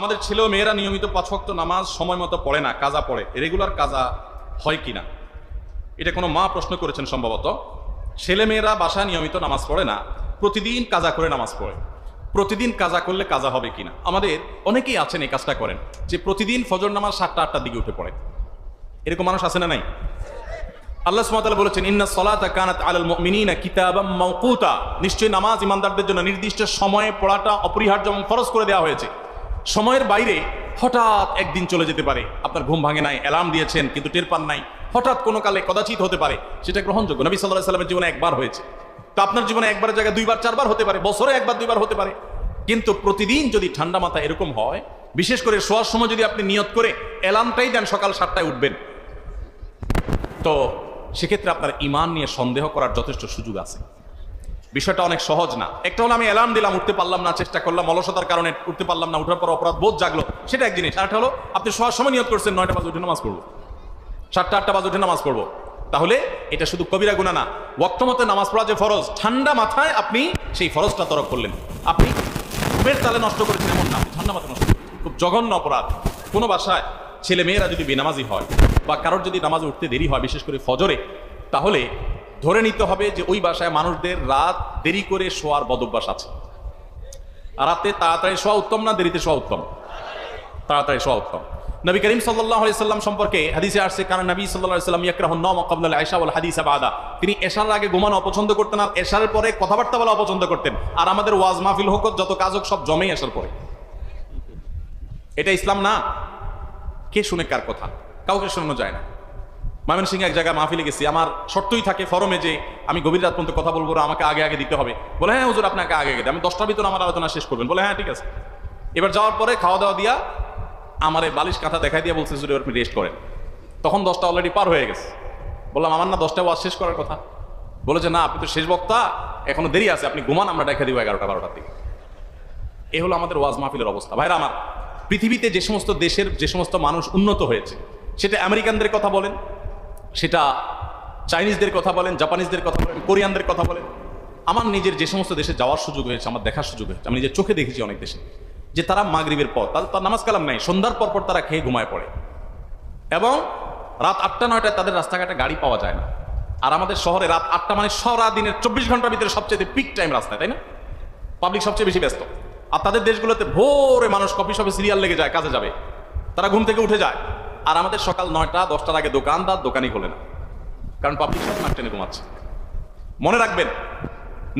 আমাদের ছেলে ও মেয়েরা নিয়মিত 5 ওয়াক্ত নামাজ সময় মতো পড়ে না, কাজা পড়ে, রেগুলার কাজা হয় কিনা, এটা কোনো মা প্রশ্ন করেছেন সম্ভবত। ছেলে মেয়েরা বাসায় নিয়মিত নামাজ পড়ে না, প্রতিদিন কাজা করে নামাজ পড়ে। প্রতিদিন কাজা করলে কাজা হবে কিনা, আমাদের অনেকেই আছেন এই কাজটা করেন যে প্রতিদিন ফজর নামাজ 7টা 8টার দিকে উঠে পড়ে। এরকম মানুষ আছে না নাই? আল্লাহ সুবহানাহু ওয়া তাআলা বলেছেন, ইন্নাস সালাতা কানাত আলাল মুমিনিনা কিতাবাম মাওকুতা, নিশ্চয়ই নামাজ ইমানদারদের জন্য নির্দিষ্ট সময়ে পড়াটা অপরিহার্য এবং ফরজ করে দেওয়া হয়েছে। সময়ের বাইরে হঠাৎ একদিন চলে যেতে পারে, আপনার ঘুম ভাঙে নাই, অ্যালার্ম দিয়েছেন কিন্তু টের পান নাই, হঠাৎ কোনো কালে কদাচিৎ হতে পারে, সেটা গ্রহণযোগ্য। নবী সাল্লাল্লাহু আলাইহি ওয়াসাল্লামের জীবনে একবার হয়েছে, তো আপনার জীবনে একবারের জায়গায় 2বার 4বার হতে পারে, বছরে 1বার 2বার হতে পারে। কিন্তু প্রতিদিন যদি ঠান্ডা মাথা এরকম হয়, বিশেষ করে শোয়ার সময় যদি আপনি নিয়ত করে অ্যালার্মটাই দেন সকাল 7টায় উঠবেন, তো সেক্ষেত্রে আপনার ঈমান নিয়ে সন্দেহ করার যথেষ্ট সুযোগ আছে। বিষয়টা অনেক সহজ না। একটা হলো আমি অ্যালার্ম দিলাম, উঠতে পারলাম না, চেষ্টা করলাম, অলসতার কারণে উঠতে পারলাম না, উঠার পর অপরাধ বোধ জাগলো, সেটা এক জিনিস। আরেকটা হলো আপনি শোয়ার সময় নিয়ত করছেন 9টা বাজে উঠে নামাজ পড়বো, 7টা 8টা বাজে উঠে নামাজ পড়বো, তাহলে এটা শুধু কবিরা গুনাহ না, ওয়াক্ত মতে নামাজ পড়া যে ফরজ, ঠান্ডা মাথায় আপনি সেই ফরজটা তরক করলেন, আপনি ঘুমের তালে নষ্ট করেছেন এমন না, আপনি ঠান্ডা মাথায় নষ্ট করেছেন। খুব জঘন্য অপরাধ। কোনো বাসায় ছেলে মেয়েরা যদি বেনামাজি হয় বা কারোর যদি নামাজে উঠতে দেরি হয়, বিশেষ করে ফজরে, তাহলে ধরে নিতে হবে যে ওই বাসায় মানুষদের রাত দেরি করে শোয়ার বদভ্যাস আছে। রাতে তাড়াতাড়ি শোয়া উত্তম না দেরিতে শোয়া উত্তম? তাড়াতাড়ি শোয়া উত্তম। নবী করিম সাল্লাল্লাহু আলাইহি সাল্লাম সম্পর্কে হাদিসে আসছে, কারণ নবী সাল্লাল্লাহু আলাইহি সাল্লাম ইয়াকরাহুন নাওম ক্বাবলা আল ইশা ওয়াল হাদিস বাদা, তিনি এশার আগে ঘুমানো অপছন্দ করতেন আর এশার পরে কথাবার্তা বলা অপছন্দ করতেন। আর আমাদের ওয়াজ মাহফিল হোক, যত কাজ হোক, সব জমেই এশার পরে। এটা ইসলাম না। কে শুনে কার কথা? কাউকে শোনানো যায় না। ময়মনসিংহে এক জায়গায় মাহফিলে গেছি, আমার শর্তই থাকে ফরমে যে আমি গভীর রাত পর্যন্ত কথা বলবো, আমাকে আগে আগে দিতে হবে। বলে হ্যাঁ হুজুর, আপনাকে আগে আগে দেয়, আমি 10টার ভিতরে আমার আলোচনা শেষ করবেন। বলে হ্যাঁ ঠিক আছে। এবার যাওয়ার পরে খাওয়া দাওয়া দিয়া আমার এই বালিশ কাঁথা দেখাই দিয়ে বলছে হুজুর এবার আপনি রেস্ট করেন। তখন 10টা অলরেডি পার হয়ে গেছে। বললাম আমার না 10টায় ওয়াজ শেষ করার কথা। বলে যে না, আপনি তো শেষ বক্তা, এখনো দেরি আছে, আপনি ঘুমান, আমরা দেখা দিব 11টা 12টার দিকে। এ হলো আমাদের ওয়াজ মাহফিলের অবস্থা। ভাইরা আমার, পৃথিবীতে যে সমস্ত দেশের যে সমস্ত মানুষ উন্নত হয়েছে, সেটা আমেরিকানদের কথা বলেন, সেটা চাইনিজদের কথা বলেন, জাপানিজদের কথা বলেন, কোরিয়ানদের কথা বলেন, আমার নিজের যে সমস্ত দেশে যাওয়ার সুযোগ হয়েছে, আমার দেখার সুযোগ হয়েছে, আমি নিজের চোখে দেখেছি অনেক দেশে, যে তারা মাগরিবের পর তার নামাজ কালাম নাই, সন্ধ্যার পর পর তারা খেয়ে ঘুমায় পড়ে, এবং রাত 8টা 9টায় তাদের রাস্তাঘাটে গাড়ি পাওয়া যায় না। আর আমাদের শহরে রাত 8টা মানে সারা দিনের 24 ঘন্টার ভিতরে সবচেয়ে পিক টাইম রাস্তায়, তাই না? পাবলিক সবচেয়ে বেশি ব্যস্ত। আর তাদের দেশগুলোতে ভোরে মানুষ কফি শপে সিরিয়াল লেগে যায়, কাজে যাবে, তারা ঘুম থেকে উঠে যায়। আর আমাদের সকাল 9টা 10টার আগে দোকানই খোলে না, কারণ পাবলিক সব নাক টেনে ঘুমাচ্ছে। মনে রাখবেন,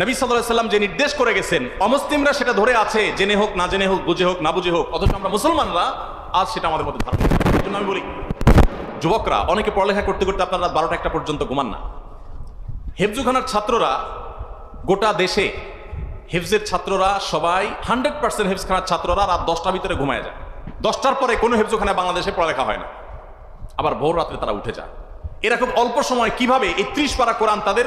নবী সাল্লাল্লাহু আলাইহি সাল্লাম যে নির্দেশ করে গেছেন, অমুসলিমরা সেটা ধরে আছে, জেনে হোক না জেনে হোক, বুঝে হোক না বুঝে হোক, অথচ আমরা মুসলমানরা আজ সেটা আমাদের মধ্যে ধারণ করি। এই জন্য আমি বলি, যুবকরা অনেকে পড়ালেখা করতে করতে আপনার রাত 12টা 1টা পর্যন্ত ঘুমান না। হেফজুখানার ছাত্ররা গোটা দেশে, হেফজের ছাত্ররা সবাই 100% হেফজখানার ছাত্ররা রাত 10টার ভিতরে ঘুমায় যায়। 10টার পরে কোনো হেফজখানায় বাংলাদেশে পড়ালেখা হয় না, আবার ভোর রাত্রে তারা উঠে যায়। এরা খুব অল্প সময় কিভাবে এই 30 পারা কোরআন তাদের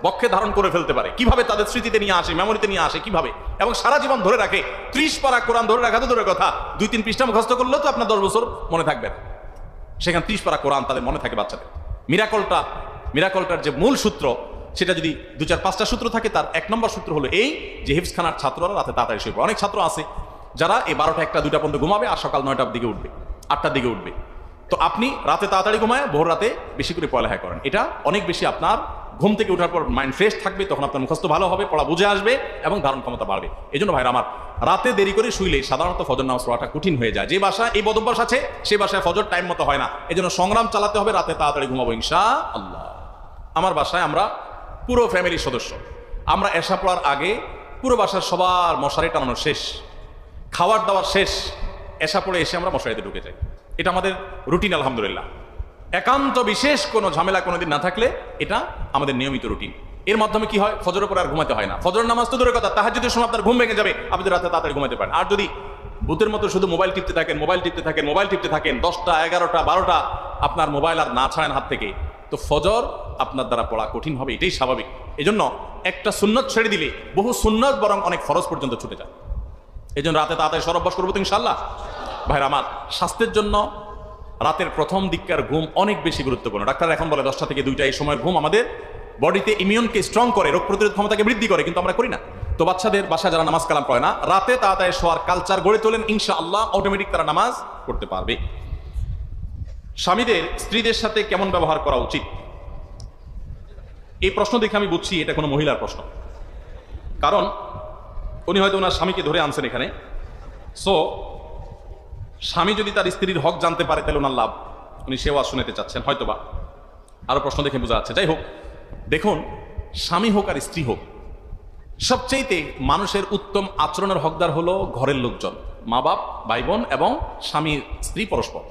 বক্ষে ধারণ করে ফেলতে পারে, কিভাবে তাদের স্মৃতিতে নিয়ে আসে, মেমোরিতে নিয়ে আসে কিভাবে, এবং সারা জীবন ধরে রাখে। 30 পারা কোরআন ধরে রাখা তো দূরের কথা, 2-3 পৃষ্ঠা মুখস্থ করলেও তো আপনার 10 বছর মনে থাকবে না। সেখানে 30 পারা কোরআন তাদের মনে থাকে বাচ্চাদের। মিরাকলটার যে মূল সূত্র, সেটা যদি 2-4-5টা সূত্র থাকে, তার 1 নম্বর সূত্র হলো এই যে হিফজখানার ছাত্ররা রাতে তাড়াতাড়ি শুয়ে পড়ে। অনেক ছাত্র আছে যারা এই 12টা 1টা 2টা পর্যন্ত ঘুমাবে আর সকাল 9টার দিকে উঠবে, 8টার দিকে উঠবে। তো আপনি রাতে তাড়াতাড়ি ঘুমায় ভোর রাতে বেশি করে পড়ালেখা করেন, এটা অনেক বেশি আপনার ঘুম থেকে ওঠার পর মাইন্ড ফ্রেশ থাকবে, তখন আপনার মুখস্থ ভালো হবে, পড়া বুঝে আসবে এবং ধারণ ক্ষমতা বাড়বে। এই জন্য ভাইরা আমার, রাতে দেরি করে শুইলে সাধারণত ফজর নামাজ পড়াটা কঠিন হয়ে যায়। যে বাসায় এই বদভ্যাস আছে, সে বাসায় ফজর টাইম মতো হয় না। এই জন্য সংগ্রাম চালাতে হবে, রাতে তাড়াতাড়ি ঘুমাবো ইনশাআল্লাহ। আমার বাসায় আমরা পুরো ফ্যামিলির সদস্য, আমরা এশা পড়ার আগে পুরো বাসার সবার মশারি টানানো শেষ, খাওয়ার দাওয়ার শেষ, এশা পড়ে এসে আমরা মশারিতে ঢুকে যাই। এটা আমাদের রুটিন আলহামদুলিল্লাহ। একান্ত বিশেষ কোনো ঝামেলা কোনোদিন না থাকলে এটা আমাদের নিয়মিত রুটিন। এর মাধ্যমে কি হয়, ফজরের পরে আর ঘুমাতে হয় না। ফজর নামাজ তো দূরের কথা, তাহাজ্জুদের সময় আপনার ঘুম ভেঙে যাবে, আপনি রাতে তাড়াতাড়ি ঘুমাতে পারেন। আর যদি ভূতের মতো শুধু মোবাইল টিপতে থাকেন 10টা 11টা 12টা আপনার মোবাইল আর না ছাড়েন হাত থেকে, তো ফজর আপনার দ্বারা পড়া কঠিন হবে, এটাই স্বাভাবিক। এই জন্য একটা সুন্নত ছেড়ে দিলে বহু সুন্নত বরং অনেক ফরজ পর্যন্ত ছুটে যায়। এই জন্য রাতে তাড়াতাড়ি অভ্যাস করবো তো ইনশাআল্লাহ। ভাইরা আমার, স্বাস্থ্যের জন্য রাতের প্রথম দিককার ঘুম অনেক বেশি গুরুত্বপূর্ণ। ডাক্তার এখন বলে 10টা থেকে 2টা এই সময়ের ঘুম আমাদের বডিতে ইমিউনকে স্ট্রং করে, রোগ প্রতিরোধ ক্ষমতাকে বৃদ্ধি করে, কিন্তু আমরা করি না। তো বাচ্চাদের বাসায় যারা নামাজ কালাম পড়ে না, রাতে তাড়াতাড়ি শোয়ার কালচার গড়ে তোলেন, ইনশাআল্লাহ অটোমেটিক তারা নামাজ পড়তে পারবে। স্বামীদের স্ত্রীদের সাথে কেমন ব্যবহার করা উচিত, এই প্রশ্ন দেখে আমি বুঝছি এটা কোনো মহিলার প্রশ্ন। কারণ উনি হয়তো ওনার স্বামীকে ধরে আনছেন এখানে। সো স্বামী যদি তার স্ত্রীর হক জানতে পারে তাহলে ওনার লাভ, উনি সে ওয়াজ শুনেতে চাচ্ছেন হয়তোবা, আরো প্রশ্ন দেখে বোঝা যাচ্ছে। যাই হোক, দেখুন স্বামী হোক আর স্ত্রী হোক, সবচেয়ে মানুষের উত্তম আচরণের হকদার হলো ঘরের লোকজন, মা বাপ, ভাই বোন এবং স্বামী স্ত্রী পরস্পর।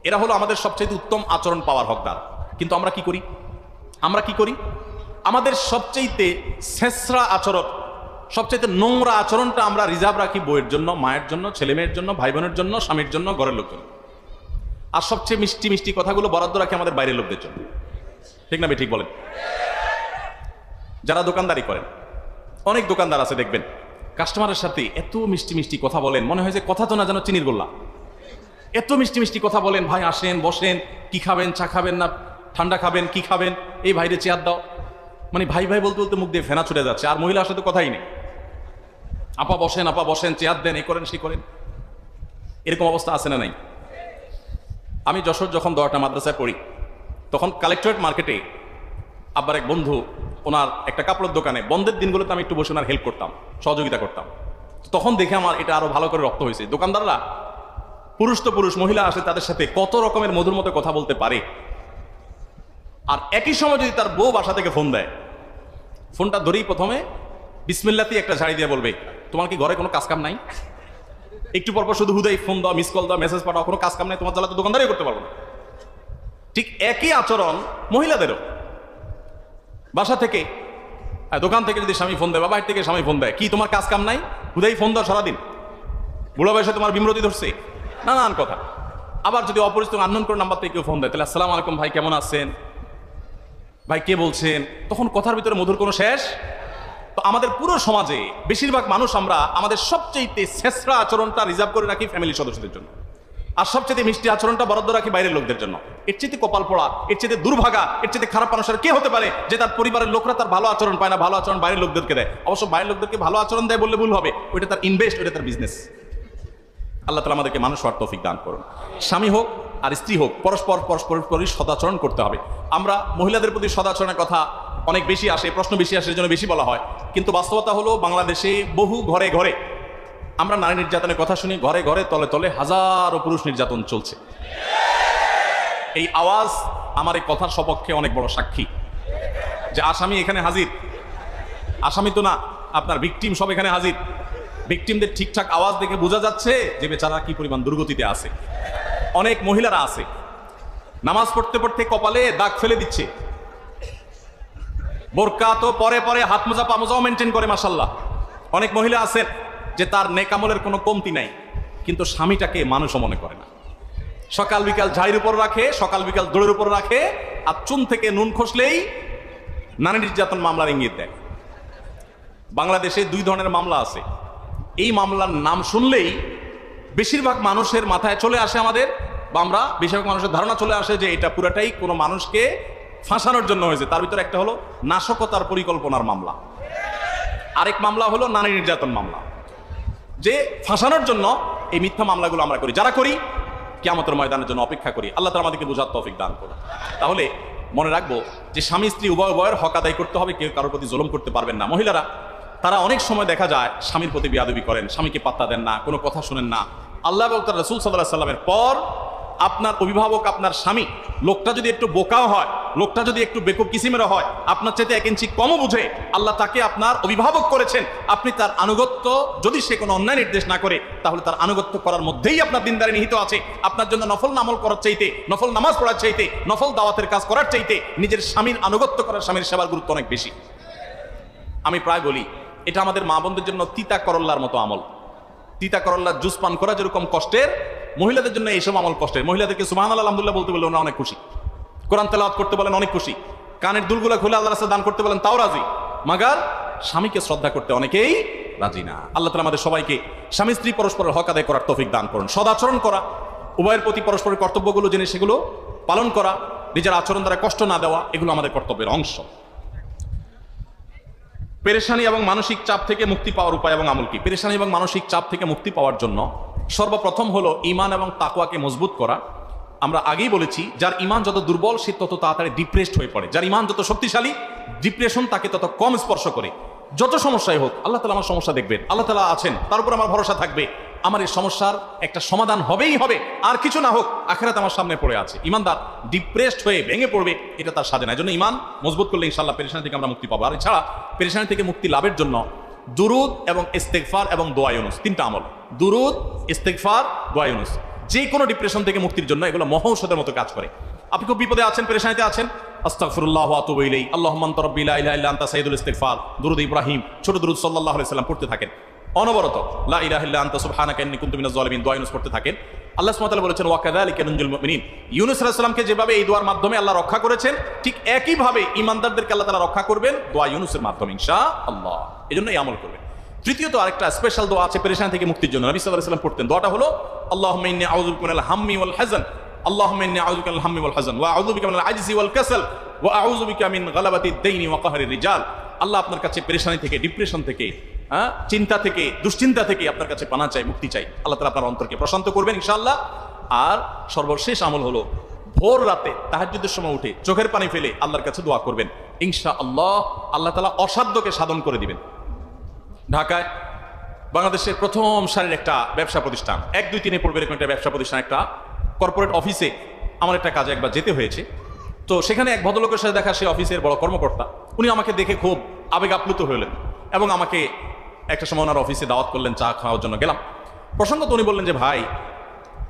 এরা হলো আমাদের সবচেয়ে উত্তম আচরণ পাওয়ার হকদার। কিন্তু আমরা কি করি? আমাদের সবচেয়ে ছেঁচড়া আচরণ, সবচেয়ে নোংরা আচরণটা আমরা রিজার্ভ রাখি বইয়ের জন্য, মায়ের জন্য, ছেলে মেয়ের জন্য, ভাই বোনের জন্য, স্বামীর জন্য, ঘরের লোকজন। আর সবচেয়ে মিষ্টি মিষ্টি কথাগুলো বরাদ্দ রাখি আমাদের বাইরের লোকদের জন্য। ঠিক না? ঠিক বলেন। যারা দোকানদারি করেন, অনেক দোকানদার আছে দেখবেন কাস্টমারের সাথে এত মিষ্টি মিষ্টি কথা বলেন, মনে হয় যে কথা তো না যেন চিনির গোল্লা। এত মিষ্টি মিষ্টি কথা বলেন, ভাই আসেন বসেন, কি খাবেন, চা খাবেন না ঠান্ডা খাবেন, কি খাবেন, এই ভাইরে চেয়ার দাও, মানে ভাই ভাই বলতে বলতে মুখ দিয়ে ফেনা ছুটে যাচ্ছে। আর মহিলার সাথে কথাই নেই, আপা বসেন, চেয়ার দেন, এই করেন সেই করেন। এরকম অবস্থা আছে না নাই? আমি যশোর যখন 10টা মাদ্রাসায় পড়ি, তখন কালেক্টরেট মার্কেটে আবার এক বন্ধু, ওনার একটা কাপড়ের দোকানে বন্ধের দিনগুলোতে আমি একটু বসে ওনার হেল্প করতাম, সহযোগিতা করতাম। তখন দেখে আমার এটা আরো ভালো করে রপ্ত হয়েছে। দোকানদাররা পুরুষ তো পুরুষ, মহিলা আসে তাদের সাথে কত রকমের মধুর মতো কথা বলতে পারে। আর একই সময় যদি তার বউ বাসা থেকে ফোন দেয়, ফোনটা ধরেই প্রথমে বিসমিল্লাতি একটা ঝাড়ি দিয়ে বলবে, তোমার কি ঘরে কোনো কাজ কাম নাই? একটু পরপর শুধু হুদাই ফোন দাও, মিস কল দাও, মেসেজ পাঠাও, কোনো কাজ কাম নাই, তোমার জ্বালা তো দোকানদারি করতে পারবো না। ঠিক একই আচরণ মহিলাদেরও। বাসা থেকে, দোকান থেকে যদি স্বামী ফোন দেয় বা বাইরে থেকে স্বামী ফোন দেয়, কি তোমার কাজ কাম নাই, হুদাই ফোন দাও সারাদিন, বুড়ো বয়সে তোমার বিমরতি ধরছে, নানান কথা। আবার যদি অপরিচিত আননোন করে নাম্বার থেকে কেউ ফোন দেয়, তাহলে আসসালামু আলাইকুম ভাই, কেমন আছেন ভাই, কে বলছেন, তখন কথার ভিতরে মধুর কোনো শেষ। তো আমাদের পুরো সমাজে বেশিরভাগ মানুষ আমরা আমাদের সবচেয়ে ছেঁচড়া আচরণটা রিজার্ভ করে রাখি ফ্যামিলির সদস্যদের জন্য, আর সবচেয়ে মিষ্টি আচরণটা বরাদ্দ রাখি বাইরের লোকদের জন্য। এর চেয়ে কপাল পোড়া, এর চেয়ে দুর্ভাগা, এর চেয়ে খারাপ মানুষের কে হতে পারে যে তার পরিবারের লোকরা তার ভালো আচরণ পায় না, ভালো আচরণ বাইরের লোকদেরকে দেয়। অবশ্য বাইরের লোকদেরকে ভালো আচরণ দেয় বললে ভুল হবে, ওইটা তার ইনভেস্ট, ওইটা তার বিজনেস। আল্লাহ তাআলা আমাদেরকে মানুষ হওয়ার তৌফিক দান করুন। স্বামী হোক আর স্ত্রী হোক, পরস্পর সদাচরণ করতে হবে। আমরা মহিলাদের প্রতি সদাচরণের কথা অনেক বেশি আসে, প্রশ্ন বেশি আসে, জন্য বেশি বলা হয়। কিন্তু বাস্তবতা হলো বাংলাদেশে বহু ঘরে ঘরে আমরা নারী নির্যাতনের কথা শুনি, ঘরে ঘরে তলে তলে হাজারো পুরুষ নির্যাতন চলছে। এই আওয়াজ আমার এই কথার সপক্ষে অনেক বড় সাক্ষী যে আসামি এখানে হাজির, আসামি তো না, আপনার ভিকটিম সব এখানে হাজির। ভিকটিমদের ঠিকঠাক আওয়াজ দেখে বোঝা যাচ্ছে যে বেচারা কি পরিমাণ দুর্গতিতে আছে। অনেক মহিলারা আছে নামাজ পড়তে পড়তে কপালে দাগ ফেলে দিচ্ছে, বোরকা তো পরে পরে হাত মোজা পা মোজাও মেনটেন করে, মাশাআল্লাহ। অনেক মহিলা আছেন যে তার নেক আমলের কোনো কমতি নাই, কিন্তু স্বামীটাকে মানুষও মনে করে না। সকাল বিকাল ঝাড়ির উপর রাখে, সকাল বিকাল দৌড়ের উপর রাখে, আর চুন থেকে নুন খসলেই নারী নির্যাতন মামলার ইঙ্গিত দেয়। বাংলাদেশে 2 ধরনের মামলা আছে। এই মামলার নাম শুনলেই বেশিরভাগ মানুষের মাথায় চলে আসে আমাদের, বা আমরা বেশিরভাগ মানুষের ধারণা চলে আসে যে এটা পুরাটাই কোনো মানুষকে ফাঁসানোর জন্য হয়েছে। তার ভিতরে একটা হলো নাশকতার পরিকল্পনার মামলা, আরেক মামলা হলো নারী নির্যাতন মামলা। যে ফাঁসানোর জন্য এই মিথ্যা মামলাগুলো আমরা করি, যারা করি কিয়ামতের ময়দানের জন্য অপেক্ষা করি। আল্লাহ তাআলা আমাদেরকে বোঝার তৌফিক দান করুন। তাহলে মনে রাখবো যে স্বামী স্ত্রী উভয়ের হক আদায় করতে হবে, কেউ কারোর প্রতি জুলুম করতে পারবেন না। মহিলারা তারা অনেক সময় দেখা যায় স্বামীর প্রতি বেয়াদবি করেন, স্বামীকে পাত্তা দেন না, কোনো কথা শুনেন না। আল্লাহ এবং তার রাসূল সাল্লাল্লাহু আলাইহি সাল্লামের পর আপনার অভিভাবক, আপনার স্বামী, লোকটা যদি একটু বোকাও হয়, লোকটা যদি একটু বেকুব কিসিমেরও হয়, আপনার চাইতে 1 ইঞ্চি কমও বুঝে, আল্লাহ তাকে আপনার অভিভাবক করেছেন। আপনি তার আনুগত্য, যদি সে কোনো অন্যায় নির্দেশ না করে, তাহলে তার আনুগত্য করার মধ্যেই আপনার দিনদারি নিহিত আছে। আপনার জন্য নফল আমল করার চাইতে, নফল নামাজ পড়ার চাইতে, নফল দাওয়াতের কাজ করার চাইতে নিজের স্বামীর আনুগত্য করার, স্বামীর সেবার গুরুত্ব অনেক বেশি। আমি প্রায় বলি, এটা আমাদের মা বোনদের জন্য তিতা করল্লার মতো আমল। তিতা করল্লার জুস পান করা যেরকম কষ্টের, মহিলাদের জন্য এইসব আমল কষ্টের। মহিলাদেরকে সুবহানাল্লাহ আলহামদুলিল্লাহ বলতে বলে ওরা অনেক খুশি, কোরআন তেলাওয়াত করতে বলেন অনেক খুশি, কানের দুলগুলা খুলে আল্লাহর রাস্তায় দান করতে বলেন তাও রাজি, মাগার স্বামীকে শ্রদ্ধা করতে অনেকেই রাজি না। আল্লাহ তাআলা আমাদের সবাইকে স্বামী স্ত্রী পরস্পরের হক আদায় করার তৌফিক দান করুন। সদাচরণ করা, উভয়ের প্রতি পরস্পরের কর্তব্যগুলো জেনে সেগুলো পালন করা, নিজের আচরণ দ্বারা কষ্ট না দেওয়া, এগুলো আমাদের কর্তব্যের অংশ। পেরেশানি এবং মানসিক চাপ থেকে মুক্তি পাওয়ার উপায় এবং আমল কি? পেরেশানি এবং মানসিক চাপ থেকে মুক্তি পাওয়ার জন্য সর্বপ্রথম হলো ঈমান এবং তাকওয়াকে মজবুত করা। আমরা আগেই বলেছি, যার ঈমান যত দুর্বল সে তত তাড়াতাড়ি ডিপ্রেসড হয়ে পড়ে, যার ঈমান যত শক্তিশালী ডিপ্রেশন তাকে তত কম স্পর্শ করে। যত সমস্যাই হোক আল্লাহ তাআলা আমার সমস্যা দেখবেন, আল্লাহ তাআলা আছেন, তার উপর আমার ভরসা থাকবে, আমার এই সমস্যার একটা সমাধান হবেই হবে, আর কিছু না হোক আখিরাত আমার সামনে পড়ে আছে। ঈমানদার ডিপ্রেসড হয়ে ভেঙে পড়বে, এটা তার সাজে না। এই জন্য ঈমান মজবুত করলে ইনশাআল্লাহ পেরেশানি থেকে আমরা মুক্তি পাবো। আর এছাড়া পেরেশানি থেকে মুক্তি লাভের জন্য দুরুদ এবং ইস্তেগফার এবং দোয়া ইউনুস, তিনটা আমল, দুরুদ, ইস্তেগফার, দোয়া ইউনুস, যে কোনো ডিপ্রেশন থেকে মুক্তির জন্য এগুলো মহৌষধের মতো কাজ করে। আপনি খুব বিপদে আছেন, পেরেশানিতে আছেন, আস্তাগফিরুল্লাহ ওয়া আতুবু ইলাইহি, আল্লাহুম্মা আনতা রাব্বি লা ইলাহা ইল্লা আনতা সাইয়্যিদুল ইস্তিগফার, দুরুদ ইব্রাহিম, ছোট দুরুদ সাল্লাল্লাহু আলাইহি সাল্লাম পড়তে থাকেন অনবরত, লা ইলাহা ইল্লা আনতা সুবহানাকা ইন্নী কুনতু মিনাজ জালিমিন, দোয়া ইউনুস পড়তে থাকেন। আল্লাহ সুবহানাহু ওয়া তাআলা বলেছেন ওয়া কাযালিকা নুনজিল মুমিনিন, ইউনুস আলাইহিস সালামকে যেভাবে এই দোয়ার মাধ্যমে আল্লাহ রক্ষা করেছেন, ঠিক একইভাবে ঈমানদারদেরকে আল্লাহ তাআলা রক্ষা করবেন দোয়া ইউনুসের মাধ্যমে ইনশাআল্লাহ। এজন্য এই আমল করবেন। তৃতীয়ত আরেকটা স্পেশাল দোয়া আছে পেরেশানি থেকে মুক্তির জন্য, নবী সাল্লাল্লাহু আলাইহি ওয়াসাল্লাম পড়তেন। দোয়াটা হলো আল্লাহুম্মা ইন্নী আউযু বিকা মিনাল হাম্মি ওয়াল হাযান, আল্লাহুম্মা ইন্নী আউযু বিকা মিনাল হাম্মি ওয়াল হাযান ওয়া আউযু বিকা মিনাল আজজি ওয়াল কাসাল ওয়া আউযু বিকা মিন গালাবাতিদ দাইনি ওয়া কাহরির রিজাল। আল্লাহ আপনার কাছে পেরেশানি থেকে, ডিপ্রেশন থেকে, চিন্তা থেকে, দুশ্চিন্তা থেকে আপনার কাছে পানা চাই, মুক্তি চাই। আল্লাহ তাআলা আপনার অন্তরকে প্রশান্ত করবেন ইনশাআল্লাহ। আর সর্বশেষ আমল হলো ভোর রাতে তাহাজ্জুদের সময় উঠে চোখের পানি ফেলে আল্লাহর কাছে দোয়া করবেন ইনশাআল্লাহ। আল্লাহ তাআলা অসাধ্যকে সাধন করে দিবেন। ঢাকায় বাংলাদেশের প্রথম সারির একটা ব্যবসা প্রতিষ্ঠান, 1, 2, 3 পড়বে এরকম একটা ব্যবসা প্রতিষ্ঠান, একটা কর্পোরেট অফিসে আমার একটা কাজে একবার যেতে হয়েছে। তো সেখানে এক ভদ্রলোকের সাথে দেখা, সে অফিসের বড় কর্মকর্তা। উনি আমাকে দেখে খুব আবেগ আপ্লুত হলেন এবং আমাকে একটা সময় ওনার অফিসে দাওয়াত করলেন, চা খাওয়ার জন্য গেলাম। প্রসঙ্গত উনি বললেন যে ভাই,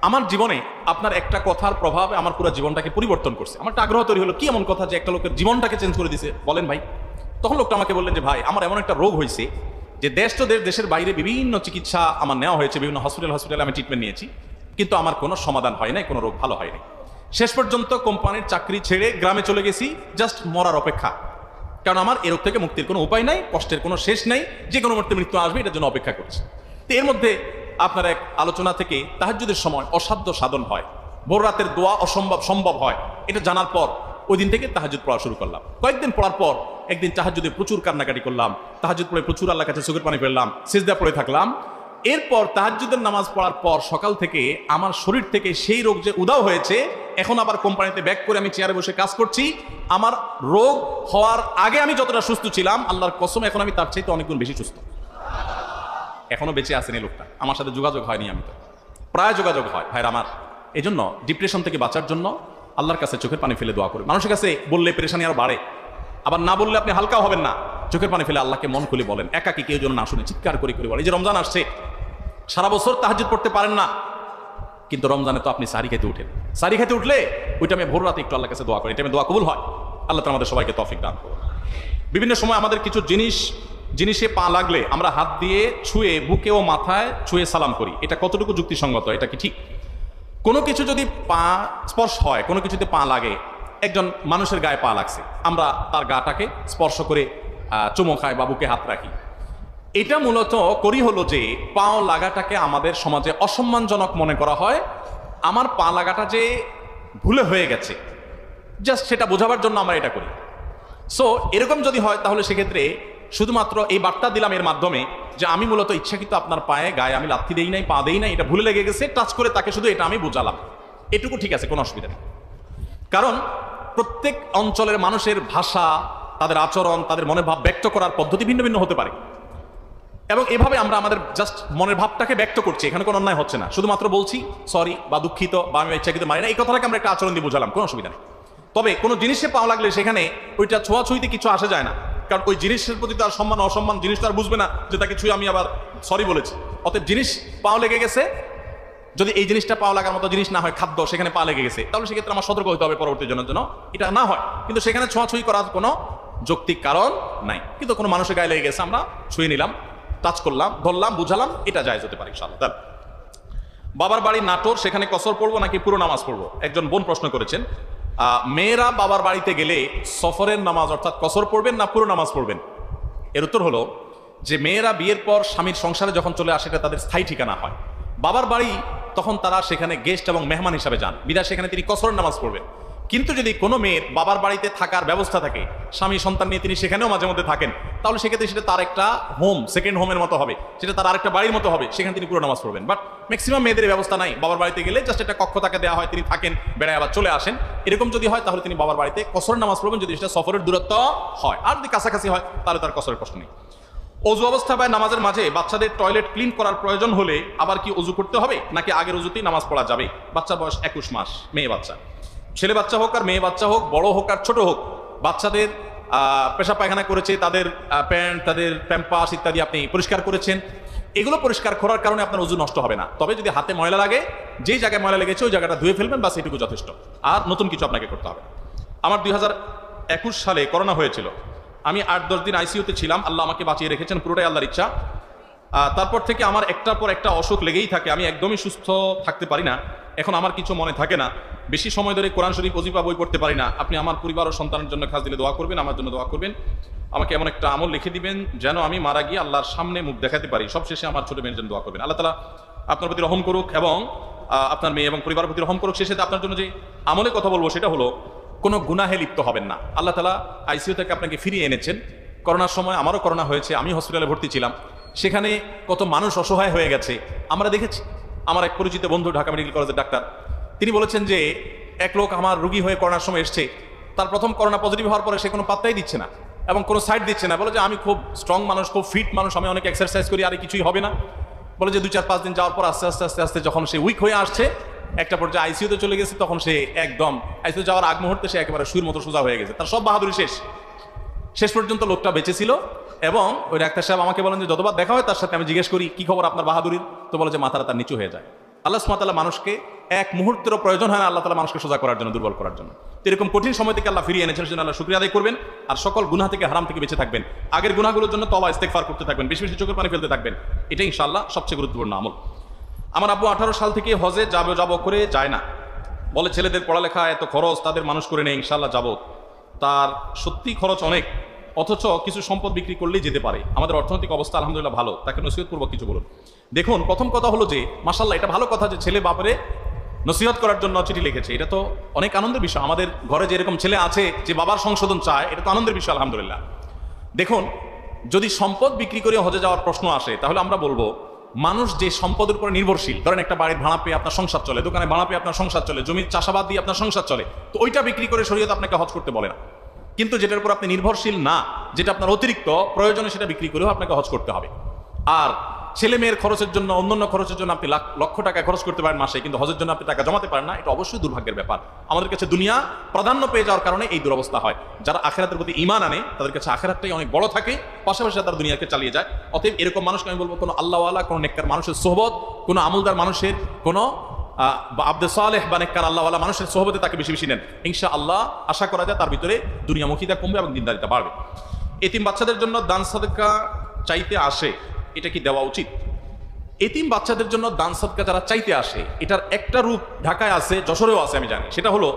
আমার জীবনে আপনার একটা কথার প্রভাবে আমার পুরো জীবনটাকে পরিবর্তন করছে। আমার একটা আগ্রহ তৈরি হলো, কি এমন কথা যে একটা লোকের জীবনটাকে চেঞ্জ করে দিছে, বলেন ভাই। তখন লোকটা আমাকে বললেন যে ভাই, আমার এমন একটা রোগ হয়েছে যে দেশের বাইরে বিভিন্ন চিকিৎসা আমার নেওয়া হয়েছে, বিভিন্ন হসপিটালে আমি ট্রিটমেন্ট নিয়েছি, কিন্তু আমার কোনো সমাধান হয় নাই, কোনো রোগ ভালো হয়নি। শেষ পর্যন্ত কোম্পানির চাকরি ছেড়ে গ্রামে চলে গেছি, জাস্ট মরার অপেক্ষা, কারণ আমার এ রোগ থেকে মুক্তির কোনো উপায় নাই, কষ্টের কোনো শেষ নাই, যে কোনো মুহূর্তে মৃত্যু আসবে, এটার জন্য অপেক্ষা করছি। তো এর মধ্যে আপনার এক আলোচনা থেকে তাহাজ্জুদের সময় অসাধ্য সাধন হয়, ভোর রাতের দোয়া অসম্ভব সম্ভব হয়, এটা জানার পর ওই দিন থেকে তাহাজ্জুদ পড়া শুরু করলাম। কয়েকদিন পড়ার পর একদিন তাহাজ্জুদে প্রচুর কান্নাকাটি করলাম, তাহাজ্জুদ পড়ে প্রচুর আল্লাহর কাছে চোখের পানি ফেললাম, সিজদা পড়ে থাকলাম। এরপর তাহাজ্জুদের নামাজ পড়ার পর সকাল থেকে আমার শরীর থেকে সেই রোগ যে উধাও হয়েছে, এখন আবার কোম্পানিতে ব্যাক করে আমি চেয়ারে বসে কাজ করছি। আমার রোগ হওয়ার আগে আমি যতটা সুস্থ ছিলাম, আল্লাহর কসম এখন আমি তার চাইতে অনেকগুণ বেশি সুস্থ। এখনো বেঁচে আছেন এই লোকটা, আমার সাথে যোগাযোগ হয়নি, আমি তো প্রায় যোগাযোগ হয় ভাইরা আমার। এই জন্য ডিপ্রেশন থেকে বাঁচার জন্য আল্লাহর কাছে চোখের পানি ফেলে দোয়া করে। মানুষের কাছে বললে পেরেশানি আর বাড়ে, আবার না বললে আপনি হালকাও হবেন না। চোখের পানি ফেলে আল্লাহকে মন খুলে বলেন, একাকি কেউ যেন না শুনে, চিৎকার করে করে বলে। এই যে রমজান আসছে, সারা বছর তাহাজ্জুদ পড়তে পারেন না, কিন্তু রমজানে তো আপনি সারি খেতে উঠেন। সারি খেতে উঠলে ওইটা আমি ভোর রাতে একটু আল্লাহর কাছে দোয়া করি, এটা আমি দোয়া কবুল হয়। আল্লাহ তাআলা আমাদের সবাইকে তৌফিক দান করুন। বিভিন্ন সময় আমাদের কিছু জিনিসে পা লাগলে আমরা হাত দিয়ে ছুঁয়ে, বুকে ও মাথায় ছুঁয়ে সালাম করি, এটা কতটুকু যুক্তিসঙ্গত, এটা কি ঠিক? কোনো কিছু যদি পা স্পর্শ হয়, কোনো কিছুতে পা লাগে, একজন মানুষের গায়ে পা লাগছে, আমরা তার গাটাকে স্পর্শ করে চুমো খাই বা বুকে হাত রাখি, এটা মূলত করি হলো যে পাও লাগাটাকে আমাদের সমাজে অসম্মানজনক মনে করা হয়। আমার পা লাগাটা যে ভুলে হয়ে গেছে, জাস্ট সেটা বোঝাবার জন্য আমরা এটা করি। সো এরকম যদি হয়, তাহলে সেক্ষেত্রে শুধুমাত্র এই বার্তা দিলাম এর মাধ্যমে যে আমি মূলত ইচ্ছাকৃত আপনার পায়ে গায়ে আমি লাথি দেই নাই, পা দেই নাই, এটা ভুলে লেগে গেছে, টাচ করে তাকে শুধু এটা আমি বোঝালাম, এটুকু ঠিক আছে, কোনো অসুবিধা নেই। কারণ প্রত্যেক অঞ্চলের মানুষের ভাষা, তাদের আচরণ, তাদের মনের ভাব ব্যক্ত করার পদ্ধতি ভিন্ন ভিন্ন হতে পারে, এবং এভাবে আমরা আমাদের জাস্ট মনের ভাবটাকে ব্যক্ত করছি, এখানে কোনো অন্যায় হচ্ছে না, শুধুমাত্র বলছি সরি বা দুঃখিত বা আমি ইচ্ছাকৃত মারি না, এই কথাটাকে আমরা একটা আচরণ দিয়ে বোঝালাম, কোনো অসুবিধা নেই। তবে কোনো জিনিসে পাওয়া লাগলে সেখানে ওইটা ছোঁয়াছুঁইতে কিছু আসে যায় না, কারণ ওই জিনিসের প্রতি তার সম্মান অসম্মান জিনিস তো আর বুঝবে না যে তাকে ছুঁয়ে আমি আবার সরি বলেছি। অতএব জিনিস পাও লেগে গেছে, যদি এই জিনিসটা পাওয়া লাগার মতো জিনিস না হয়, খাদ্য, সেখানে পা লেগে গেছে, তাহলে সেক্ষেত্রে আমার সতর্ক হতে হবে পরবর্তী জনের জন্য এটা না হয়। কিন্তু সেখানে ছোঁয়াছুঁই করার কোনো যৌক্তিক কারণ নাই। কিন্তু কোনো মানুষের গায়ে লেগে গেছে, আমরা ছুঁয়ে নিলাম, টাচ করলাম, ধরলাম, বুঝালাম, এটা জায়েজ হতে পারে ইনশাআল্লাহ। বাবার বাড়ি নাটোর, সেখানে কসর পড়বো নাকি পুরো নামাজ পড়বো? একজন বোন প্রশ্ন করেছেন, মেয়েরা বাবার বাড়িতে গেলে সফরের নামাজ অর্থাৎ কসর পড়বেন না পুরো নামাজ পড়বেন? এর উত্তর হলো যে মেয়েরা বিয়ের পর স্বামীর সংসারে যখন চলে আসে, এটা তাদের স্থায়ী ঠিকানা হয়। বাবার বাড়ি তখন তারা সেখানে গেস্ট এবং মেহমান হিসাবে যান, বিধায় সেখানে তিনি কসরের নামাজ পড়বেন। কিন্তু যদি কোনো মেয়ের বাবার বাড়িতে থাকার ব্যবস্থা থাকে, স্বামী সন্তান নিয়ে তিনি সেখানেও মাঝে মধ্যে থাকেন, তাহলে সেক্ষেত্রে সেটা তার একটা হোম, সেকেন্ড হোমের মতো হবে, সেটা তার আরেকটা বাড়ির মতো হবে, সেখানে তিনি পুরো নামাজ পড়বেন। বাট ম্যাক্সিমাম মেয়েদের ব্যবস্থা নাই, বাবার বাড়িতে গেলে জাস্ট একটা কক্ষ তাকে দেওয়া হয়, তিনি থাকেন, বেড়ায় আবার চলে আসেন। এরকম যদি হয় তাহলে তিনি বাবার বাড়িতে কসরের নামাজ পড়বেন, যদি সেটা সফরের দূরত্ব হয়। আর যদি কাছাকাছি হয় তাহলে তার কসরের কষ্ট নেই। অজু অবস্থা বা নামাজের মাঝে বাচ্চাদের টয়লেট ক্লিন করার প্রয়োজন হলে আবার কি অজু করতে হবে, নাকি আগের অজুতেই নামাজ পড়া যাবে? বাচ্চার বয়স 21 মাস, মেয়ে বাচ্চা, ছেলে বাচ্চা হোক আর মেয়ে বাচ্চা হোক, বড় হোক আর ছোট হোক, বাচ্চাদের পেশাব পায়খানা করেছে, তাদের প্যান্ট, তাদের প্যাম্পাস ইত্যাদি আপনি পরিষ্কার করেছেন, এগুলো পরিষ্কার করার কারণে আপনার অজু নষ্ট হবে না। তবে যদি হাতে ময়লা লাগে, যেই জায়গায় ময়লা লেগেছে ওই জায়গাটা ধুয়ে ফেলবেন, বাস এটুকু যথেষ্ট, আর নতুন কিছু আপনাকে করতে হবে। আমার 2021 সালে করোনা হয়েছিল, আমি 8-10 দিন আইসিইউতে ছিলাম, আল্লাহ আমাকে বাঁচিয়ে রেখেছেন, পুরোটাই আল্লাহর ইচ্ছা। তারপর থেকে আমার একটার পর একটা অসুখ লেগেই থাকে, আমি একদমই সুস্থ থাকতে পারি না। এখন আমার কিছু মনে থাকে না, বেশি সময় ধরে কোরআন শরীফ ওজিফা বই পড়তে পারি না। আপনি আমার পরিবার ও সন্তানের জন্য খাস দিলে দোয়া করবেন, আমার জন্য দোয়া করবেন, আমাকে এমন একটা আমল লিখে দিবেন যেন আমি মারা গিয়ে আল্লাহর সামনে মুখ দেখাতে পারি। সবশেষে আমার ছোট মেয়ের জন্য দোয়া করবেন। আল্লাহ তাআলা আপনার প্রতি রহম করুক এবং আপনার মেয়ে এবং পরিবারের প্রতি রহম করুক। শেষে আপনার জন্য যে আমলে কথা বলবো সেটা হলো, কোনো গুনাহে লিপ্ত হবেন না। আল্লাহ তাআলা আইসিইউ থেকে আপনাকে ফিরিয়ে এনেছেন। করোনার সময় আমারও করোনা হয়েছে, আমি হসপিটালে ভর্তি ছিলাম, সেখানে কত মানুষ অসহায় হয়ে গেছে আমরা দেখেছি। আমার এক পরিচিত বন্ধু ঢাকা মেডিকেল কলেজের ডাক্তার, তিনি বলেছেন যে এক লোক আমার রুগী হয়ে করোনার সময় এসছে, তার প্রথম করোনা পজিটিভ হওয়ার পরে সে কোনো পাত্তাই দিচ্ছে না এবং কোনো সাইড দিচ্ছে না, বলে যে আমি খুব স্ট্রং মানুষ, খুব ফিট মানুষ, আমি অনেক এক্সারসাইজ করি, আর কিছুই হবে না। বলে যে 2-4-5 দিন যাওয়ার পর আস্তে আস্তে আস্তে আস্তে যখন সে উইক হয়ে আসছে, একটা পর্যায়ে আইসিইউতে চলে গেছে, তখন সে একদম আইসিইউ যাওয়ার আগ মুহূর্তে সে একেবারে সুর মতো সোজা হয়ে গেছে, তার সব বাহাদুরি শেষ পর্যন্ত লোকটা বেঁচে ছিল। এবং ওই ডাক্তার সাহেব আমাকে বলেন যে যতবার দেখা হয় তার সাথে আমি জিজ্ঞেস করি কি খবর আপনার বাহাদুরির, তো বলে যে মাথাটা তার নিচু হয়ে যায়। আল্লাহ সুবহানাহু ওয়া তাআলা মানুষকে এক মুহূর্তেরও প্রয়োজন হয় না আল্লাহ তাআলা মানুষকে সোজা করার জন্য, দুর্বল করার জন্য। তো এরকম কঠিন সময় থেকে আল্লাহ ফিরিয়ে এনেছেন, সেজন্য আল্লাহ শুকরিয়া আদায় করবেন, আর সকল গুনাহ থেকে, হারাম থেকে বেঁচে থাকবেন। আগের গুনাহগুলোর জন্য তওবা ইস্তেগফার করতে থাকবেন, বেশি বেশি চোখের পানি ফেলতে থাকবেন। এটা ইনশাআল্লাহ সবচেয়ে গুরুত্বপূর্ণ আমল। আমার আব্বু 18 সাল থেকে হজে যাব করে যায় না, বলে ছেলেদের পড়ালেখা এত খরচ, তাদের মানুষ করে নেই, ইনশাআল্লাহ যাব। তার সত্যি খরচ অনেক, অথচ কিছু সম্পদ বিক্রি করলেই যেতে পারে। আমাদের অর্থনৈতিক অবস্থা আলহামদুলিল্লাহ ভালো, তাকে নসিহতপূর্বক কিছু বলুন। দেখুন, প্রথম কথা হলো যে মাশাআল্লাহ, এটা ভালো কথা যে ছেলে বাপরে নসিহত করার জন্য চিঠি লিখেছে, এটা তো অনেক আনন্দের বিষয়। আমাদের ঘরে যেরকম ছেলে আছে যে বাবার সংশোধন চায়, এটা তো আনন্দের বিষয় আলহামদুলিল্লাহ। দেখুন, যদি সম্পদ বিক্রি করে হজে যাওয়ার প্রশ্ন আসে, তাহলে আমরা বলবো মানুষ যে সম্পদের উপর নির্ভরশীল, ধরেন একটা বাড়ির ভাড়া পেয়ে আপনার সংসার চলে, দোকানে ভাড়া পেয়ে আপনার সংসার চলে, জমির চাষাবাদ দিয়ে আপনার সংসার চলে, তো ওইটা বিক্রি করে শরীয়ত আপনাকে হজ করতে বলে না। কিন্তু যেটার উপর আপনি নির্ভরশীল না, যেটা আপনার অতিরিক্ত প্রয়োজনে, সেটা বিক্রি করেও আপনাকে হজ করতে হবে। আর ছেলে মেয়ের খরচের জন্য, অন্যান্য খরচের জন্য আপনি লক্ষ টাকা খরচ করতে পারেন মাসে, কিন্তু হজের জন্য আপনি টাকা জমাতে পারেন না, এটা অবশ্যই দুর্ভাগ্যের ব্যাপার। আমাদের কাছে দুনিয়া প্রাধান্য পেয়ে যাওয়ার কারণে এই দুরবস্থা হয়। যারা আখিরাতের প্রতি ঈমান আনে, তাদের কাছে আখিরাতটাই অনেক বড় থাকে, পাশাপাশি তারা দুনিয়াকে চালিয়ে যায়। অতএব এরকম মানুষকে আমি বলবো, কোনো আল্লাহওয়ালা, কোনো নেককার মানুষের সোহবত, কোনো আমলদার মানুষের, কোনো আব্দে সালেহ বা নেককার আল্লাহওয়ালা মানুষের সোহবতে তাকে বেশি বেশি নেন, ইনশাআল্লাহ আশা করা যায় তার ভিতরে দুনিয়ামুখীতা কমবে এবং দিনদারিতা বাড়বে। এতিম বাচ্চাদের জন্য দান সাদকা চাইতে আসে, এটা কি দেওয়া উচিত? এতিম বাচ্চাদের জন্য দান সাদকা যারা চাইতে আসে, এটার একটা রূপ ঢাকায় আছে, যশোরেও আছে, আমি জানি। সেটা হলো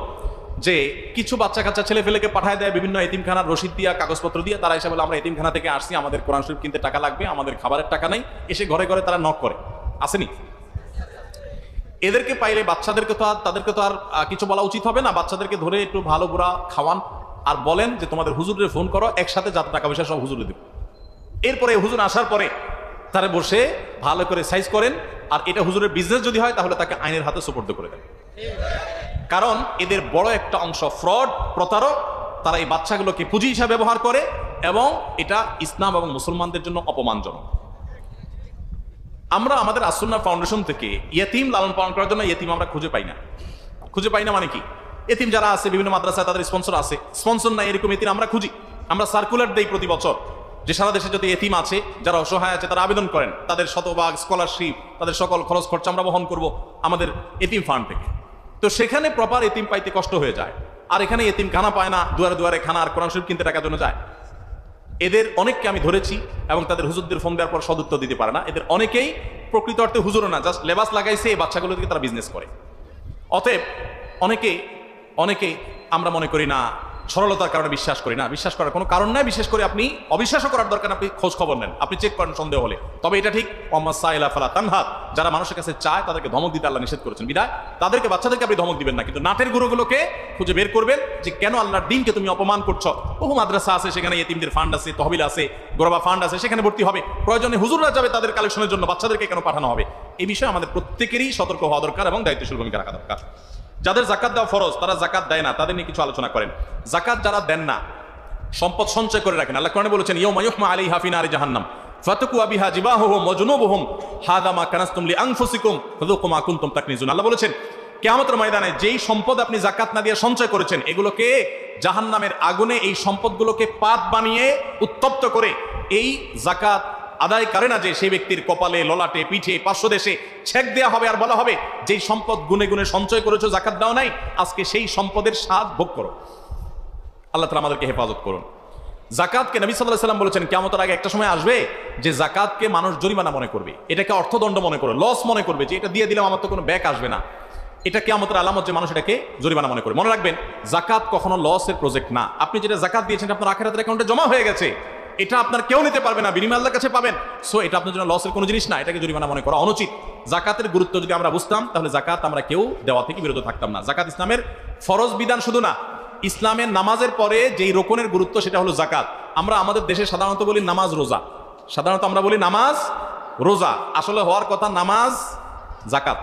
যে কিছু বাচ্চা কাচ্চা ছেলে ফেলেকে পাঠায় দেয় বিভিন্ন এতিমখানার রসিদ দিয়া, কাগজপত্র দিয়ে, তারা এসে বলে আমরা এতিমখানা থেকে আসছি, আমাদের কোরআন শরীফ কিনতে টাকা লাগবে, আমাদের খাবারের টাকা নাই। এসে ঘরে ঘরে তারা নক করে, আসেনি? এদেরকে পাইলে বাচ্চাদেরকে তো আর, তাদেরকে তো আর কিছু বলা উচিত হবে না। বাচ্চাদেরকে ধরে একটু ভালো বুড়া খাওয়ান, আর বলেন যে তোমাদের হুজুরে ফোন করো, একসাথে যত টাকা পয়সা সব হুজুরে দেব। এরপরে হুজুর আসার পরে তারা বসে ভালো করে সাইজ করেন, আর এটা হুজুরের বিজনেস যদি হয় তাহলে তাকে আইনের হাতে সুপর্দ করে দেন। কারণ এদের বড় একটা অংশ ফ্রড, প্রতারক, তারা এই বাচ্চাগুলোকে পুঁজি হিসাবে ব্যবহার করে, এবং এটা ইসলাম এবং মুসলমানদের জন্য অপমানজনক। আমরা আমাদের আসুন্নাহ ফাউন্ডেশন থেকে ইয়েতিম লালন পালন করার জন্য ইয়েতিম আমরা খুঁজে পাই না। মানে কি, এতিম যারা আছে বিভিন্ন মাদ্রাসায় তাদের স্পন্সর আছে, স্পন্সর নাই এরকম এতিম আমরা খুঁজি। আমরা সার্কুলার দেই প্রতি বছর যে সারা দেশে যদি এতিম আছে, যারা অসহায় আছে, তারা আবেদন করেন, তাদের শতভাগ স্কলারশিপ, তাদের সকল খরচ খরচা আমরা বহন করব আমাদের এতিম ফান্ড থেকে। তো সেখানে প্রপার এতিম পাইতে কষ্ট হয়ে যায়, আর এখানে এতিম খানা পায় না, দুয়ারে দুয়ারে খানা আর কোরআন শরীফ কিনতে টাকার জন্য যায়। এদের অনেককে আমি ধরেছি এবং তাদের হুজুরদের ফোন দেওয়ার পর সদুত্তর দিতে পারে না। এদের অনেকেই প্রকৃত অর্থে হুজুরও না, জাস্ট লেবাস লাগাইছে, এই বাচ্চাগুলো থেকে তারা বিজনেস করে। অতএব অনেকে আমরা মনে করি না সরলতার কারণে বিশ্বাস করি না, বিশ্বাস করার কোনো কারণ নাই। বিশেষ করে আপনি অবিশ্বাসও করার দরকার, আপনি খোঁজ খবর নেন, আপনি চেক করেন সন্দেহ হলে। তবে এটা ঠিক, ওয়াম্মা সাইলা ফালা তানহার, যারা মানুষের কাছে চায় তাদেরকে ধমক দিতে আল্লাহ নিষেধ করেছেন। বিদায় তাদেরকে, বাচ্চাদেরকে আপনি ধমক দিবেন না, কিন্তু নাটের গুঁড়োগুলোকে খুঁজে বের করবেন যে কেন আল্লাহর দিনকে তুমি অপমান করছো। বহু মাদ্রাসা আছে, সেখানে ইতিমদের ফান্ড আছে, তহবিল আছে, গোরবা ফান্ড আছে, সেখানে ভর্তি হবে, প্রয়োজনে হুজুররা যাবে তাদের কালেকশনের জন্য, বাচ্চাদেরকে কেন পাঠানো হবে? এই বিষয়ে আমাদের প্রত্যেকেরই সতর্ক হওয়া দরকার এবং দায়িত্বশীল ভূমিকা রাখা দরকার। যাদের জাকাত দেওয়া ফরজ, তারা জাকাত দেয় না, তাদের নিয়ে কিছু আলোচনা করেন। জাকাত যারা দেন না, সম্পদ সঞ্চয় করে রাখেন, আল্লাহ কোরআনে বলেছেন ইয়াউমা ইউহমা আলাইহা ফি নারি জাহান্নাম ফাতাকু বিহা জিবাহুহুম ওয়া জুনুবুহুম হাদা মা কানাসতুম লিআনফুসিকুম ফাযুকু মা কুনতুম তাকনিজুন। আল্লাহ বলেছেন কিয়ামতের ময়দানে যেই সম্পদ আপনি জাকাত না দিয়ে সঞ্চয় করেছেন, এগুলোকে জাহান্নামের আগুনে, এই সম্পদগুলোকে পাত বানিয়ে উত্তপ্ত করে এই জাকাত আদায় করে না যে সেই ব্যক্তির কপালে, ললাটে, পিঠে, পার্শ্বদেশে ছেক দেওয়া হবে, আর বলা হবে যেই সম্পদ গুনে গুনে সঞ্চয় করেছো, জাকাত দাও নাই, আজকে সেই সম্পদের স্বাদ ভোগ করো। আল্লাহ তাআলা আমাদেরকে হেফাজত করুন। জাকাতকে নবী সাল্লাল্লাহু আলাইহি ওয়াসাল্লাম বলেছেন কিয়ামতের আগে একটা সময় আসবে যে জাকাতকে মানুষ জরিমানা মনে করবে, এটাকে অর্থদণ্ড মনে করবে, লস মনে করবে, যে এটা দিয়ে দিলাম আমার তো কোনো ব্যাক আসবে না। এটা কিয়ামতের আলামত যে মানুষ এটাকে জরিমানা মনে করে। মনে রাখবেন, জাকাত কখনো লসের প্রজেক্ট না। আপনি যেটা জাকাত দিয়েছেন আপনার আখিরাতের অ্যাকাউন্টে জমা হয়ে গেছে, এটা আপনার কেউ নিতে পারবে না, বিনিময় আল্লাহর কাছে পাবেন। সো এটা আপনার জন্য লসের কোনো জিনিস না, এটাকে জরিমানা মনে করা অনুচিত। জাকাতের গুরুত্ব যদি আমরা বুঝতাম, তাহলে জাকাত আমরা কেউ দেওয়া থেকে বিরত থাকতাম না। জাকাত ইসলামের ফরজ বিধান শুধু না, ইসলামের নামাজের পরে যেই রোকনের গুরুত্ব সেটা হলো জাকাত। আমরা আমাদের দেশে সাধারণত বলি নামাজ রোজা, সাধারণত আমরা বলি নামাজ রোজা, আসলে হওয়ার কথা নামাজ জাকাত।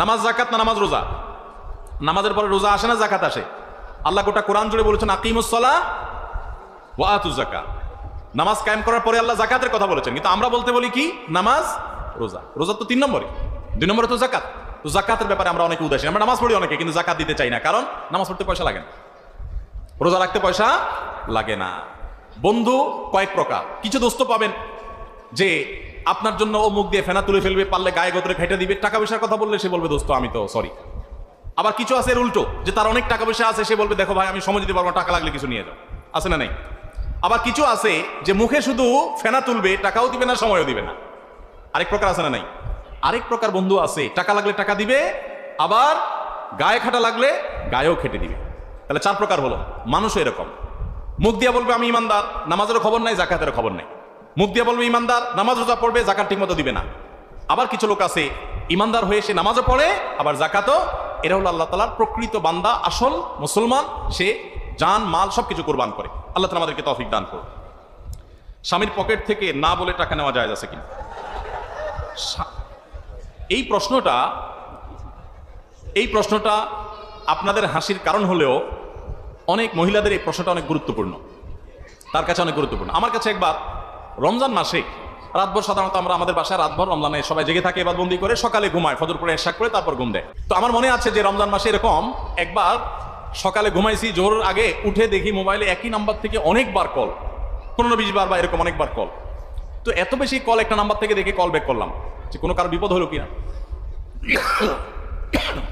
নামাজ জাকাত না নামাজ রোজা? নামাজের পরে রোজা আসে না জাকাত আসে? আল্লাহ গোটা কোরআন জুড়ে বলেছেন আকিমুস সালাহ ওয়া আতুজ যাকাত। নামাজ কায়েম করার পরে আল্লাহ জাকাতের কথা বলেছেন, কিন্তু আমরা বলতে বলি কি নামাজ রোজা। রোজা তো 3 নম্বরে, 2 নম্বরে তো জাকাত। তো জাকাতের ব্যাপারে আমরা অনেকে উদাসীন, আমরা নামাজ পড়ি অনেকে, কিন্তু জাকাত দিতে চাই না, কারণ নামাজ পড়তে পয়সা লাগে না, রোজা রাখতে পয়সা লাগে না। বন্ধু কয়েক প্রকার। কিছু দোস্ত পাবেন যে আপনার জন্য ও মুখ দিয়ে ফেনা তুলে ফেলবে, পারলে গায়ে গোত্রে খাইটা দিবে, টাকা পয়সার কথা বললে সে বলবে দোস্ত আমি তো সরি। আবার কিছু আছে এর উল্টো, যে তার অনেক টাকা পয়সা আছে, সে বলবে দেখো ভাই আমি সময় দিতে পারবো না, টাকা লাগলে কিছু নিয়ে যাও, আছে না নাই? আবার কিছু আছে যে মুখে শুধু ফেনা তুলবে, টাকাও দিবে না, সময়ও দিবে না। আরেক প্রকার আছে না নাই? আরেক প্রকার বন্ধু আছে, টাকা লাগলে টাকা দিবে, আবার গায়ে খাটা লাগলে গায়েও খেটে দিবে। তাহলে 4 প্রকার হলো। মানুষও এরকম, মুখ দিয়ে বলবে আমি ইমানদার, নামাজেরও খবর নাই, জাকাতেরও খবর নাই। মুখ দিয়ে বলবে ইমানদার, নামাজ রোজা পড়বে, জাকাত ঠিক মতো দিবে না। আবার কিছু লোক আছে ইমানদার হয়ে সে নামাজও পড়ে আবার জাকাতও। এরা হলো আল্লাহ তাআলার প্রকৃত বান্দা, আসল মুসলমান। সে জান মাল সবকিছু কোরবান করে। আল্লাহ তাআলা আমাদেরকে তৌফিক দান করুন। স্বামীর পকেট থেকে না বলে টাকা নেওয়া জায়েজ আছে কিনা? এই প্রশ্নটা আপনাদের হাসির কারণ হলেও অনেক মহিলাদের এই প্রশ্নটা অনেক গুরুত্বপূর্ণ, তার কাছে অনেক গুরুত্বপূর্ণ। আমার কাছে একবার রমজান মাসে রাতভর, সাধারণত আমরা আমাদের বাসায় রাতভর রমজানে সবাই জেগে থাকে, এবার বন্দি করে, সকালে ঘুমায়, ফজর পরে ইশা করে তারপর ঘুম দেয়। তো আমার মনে আছে যে রমজান মাসে এরকম একবার সকালে ঘুমাইছি, জোহরের আগে উঠে দেখি মোবাইলে একই নাম্বার থেকে অনেকবার কল, 15-20 বার বা এরকম অনেকবার কল। তো এত বেশি কল একটা নাম্বার থেকে দেখে কল ব্যাক করলাম যে কোনো কারো বিপদ হলো কিনা।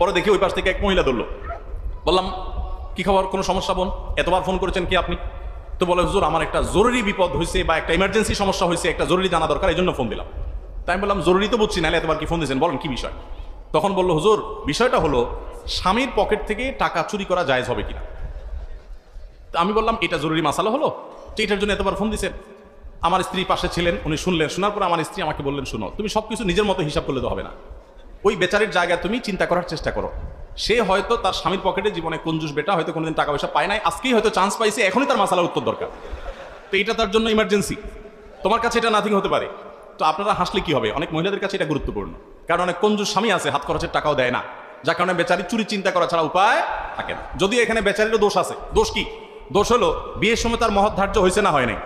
পরে দেখি ওই পাশ থেকে এক মহিলা ধরলো। বললাম কি খবর, কোনো সমস্যা বোন, এতবার ফোন করেছেন কি আপনি? তো বলে হুজুর আমার একটা জরুরি বিপদ হয়েছে বা একটা ইমার্জেন্সি সমস্যা হয়েছে, একটা জরুরি জানা দরকার, এই জন্য ফোন দিলাম। তাই আমি বললাম জরুরি তো বুঝছি, নাহলে এতবার কি ফোন দিয়েছেন, বলেন কি বিষয়। তখন বললো হুজুর বিষয়টা হলো স্বামীর পকেট থেকে টাকা চুরি করা জায়েজ হবে কিনা। তো আমি বললাম এটা জরুরি মাসালা হলো, তো এটার জন্য এতবার ফোন দিয়েছেন। আমার স্ত্রী পাশে ছিলেন, উনি শুনলেন, শোনার পর আমার স্ত্রী আমাকে বললেন শোনো, তুমি সবকিছু নিজের মতো হিসাব করলে তো হবে না, ওই বেচারির জায়গায় তুমি চিন্তা করার চেষ্টা করো। সে হয়তো তার স্বামীর পকেটে জীবনে কঞ্জুস বেটা, হয়তো কোনোদিন টাকা পয়সা পায় নাই, আজকেই হয়তো চান্স পাইছে, এখনই তার মাসালার উত্তর দরকার। তো এটা তার জন্য ইমার্জেন্সি, তোমার কাছে এটা নাথিং হতে পারে। তো আপনারা হাসলে কি হবে, অনেক মহিলাদের কাছে এটা গুরুত্বপূর্ণ, কারণ অনেক কঞ্জুস স্বামী আছে, হাত খরচের টাকাও দেয় না, যার কারণে বেচারি চুরি চিন্তা করা ছাড়া উপায় থাকে না। যদিও এখানে বেচারিরও দোষ আছে। দোষ কি? দোষ হলো বিয়ের সময় তার মহৎ ধার্য হয়েছে না হয় নাই,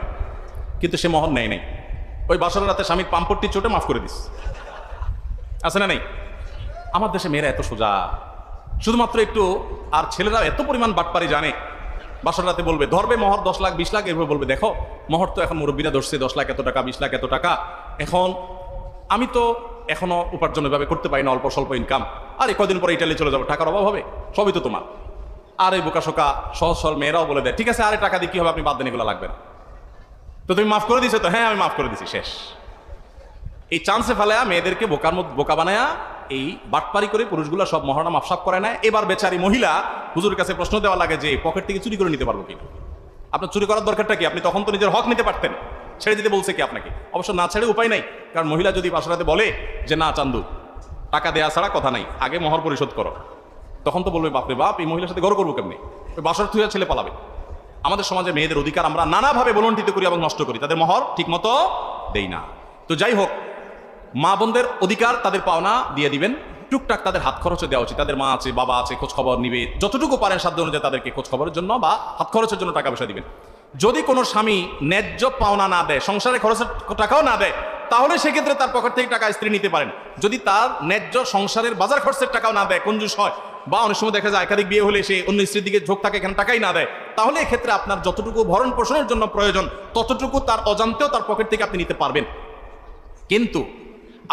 কিন্তু সে মহৎ নেয় নাই, ওই বাসর রাতে স্বামীর পাম্পট্টি চোটে মাফ করে দিস, আছে না নেই? আমার দেশে মেয়েরা এত সোজা, শুধুমাত্র একটু, আর ছেলেরা এত পরিমাণ বাটপারি জানে, বাসর রাতে বলবে ধরবে মহর 10 লাখ 20 লাখ, এরপর বলবে দেখো মহর তো এখন মুরব্বীরা ধরছে 10 লাখ এত টাকা, 20 লাখ এত টাকা, এখন আমি তো এখনো উপার্জন ভাবে করতে পারি না, অল্প স্বল্প ইনকাম, আর এই কদিন পরে ইটালি চলে যাবো, টাকার অভাব হবে, সবই তো তোমার। আর এই বোকাশোকা সহজ সরল মেয়েরাও বলে দেয় ঠিক আছে আরে টাকা দিয়ে কি হবে, আপনি বাদ দেন, এগুলো লাগবে না। তো তুমি মাফ করে দিছো? তো হ্যাঁ আমি মাফ করে দিছি, শেষ। এই চান্সে ফেলায়া মেয়েদেরকে বোকা বানায়া এই বাটপারি করে পুরুষগুলো সব মহারণা মাফসাফ করে নেয়। এবার বেচারি মহিলা হুজুরের কাছে প্রশ্ন দেওয়া লাগে যে পকেট থেকে চুরি করে নিতে পারবো কিনা। আপনার চুরি করার দরকারটা কি? আপনি তখন তো নিজের হক নিতে পারতেন, ছেড়ে দিতে বলছে কি আপনাকে? অবশ্য না ছেড়ে উপায় নাই, কারণ মহিলা যদি বাসরাতে বলে যে না চান্দু টাকা দেয়া ছাড়া কথা নাই, আগে মহর পরিশোধ করো, তখন তো বলবে বাপরে বাপ, এই মহিলার সাথে ঘর করবো কেমনি, ওই বাসর থুয়া ছেলে পালাবে। আমাদের সমাজে মেয়েদের অধিকার আমরা নানাভাবে বলণ্ঠিত করি এবং নষ্ট করি, তাদের মহর ঠিক মতো দেই না। তো যাই হোক, মা বোনদের অধিকার, তাদের পাওনা দিয়ে দিবেন, টুকটাক তাদের হাত খরচে দেওয়া উচিত। তাদের মা আছে, বাবা আছে, খোঁজ খবর নিবে, যতটুকু পারেন সাধ্য অনুযায়ী তাদেরকে খোঁজ খবরের জন্য বা হাত খরচের জন্য টাকা পয়সা দিবেন। যদি কোনো স্বামী ন্যায্য পাওনা না দেয়, সংসারে খরচের টাকাও না দেয়, তাহলে সেক্ষেত্রে তার পকেট থেকে টাকা স্ত্রী নিতে পারেন। যদি তার ন্যায্য সংসারের বাজার খরচের টাকাও না দেয়, কঞ্জুস হয়, বা অনেক সময় দেখা যায় একাধিক বিয়ে হলে সে অন্য স্ত্রীর দিকে ঝোঁক থাকে, এখানে টাকাই না দেয়, তাহলে এক্ষেত্রে আপনার যতটুকু ভরণ পোষণের জন্য প্রয়োজন ততটুকু তার অজান্তেও তার পকেট থেকে আপনি নিতে পারবেন। কিন্তু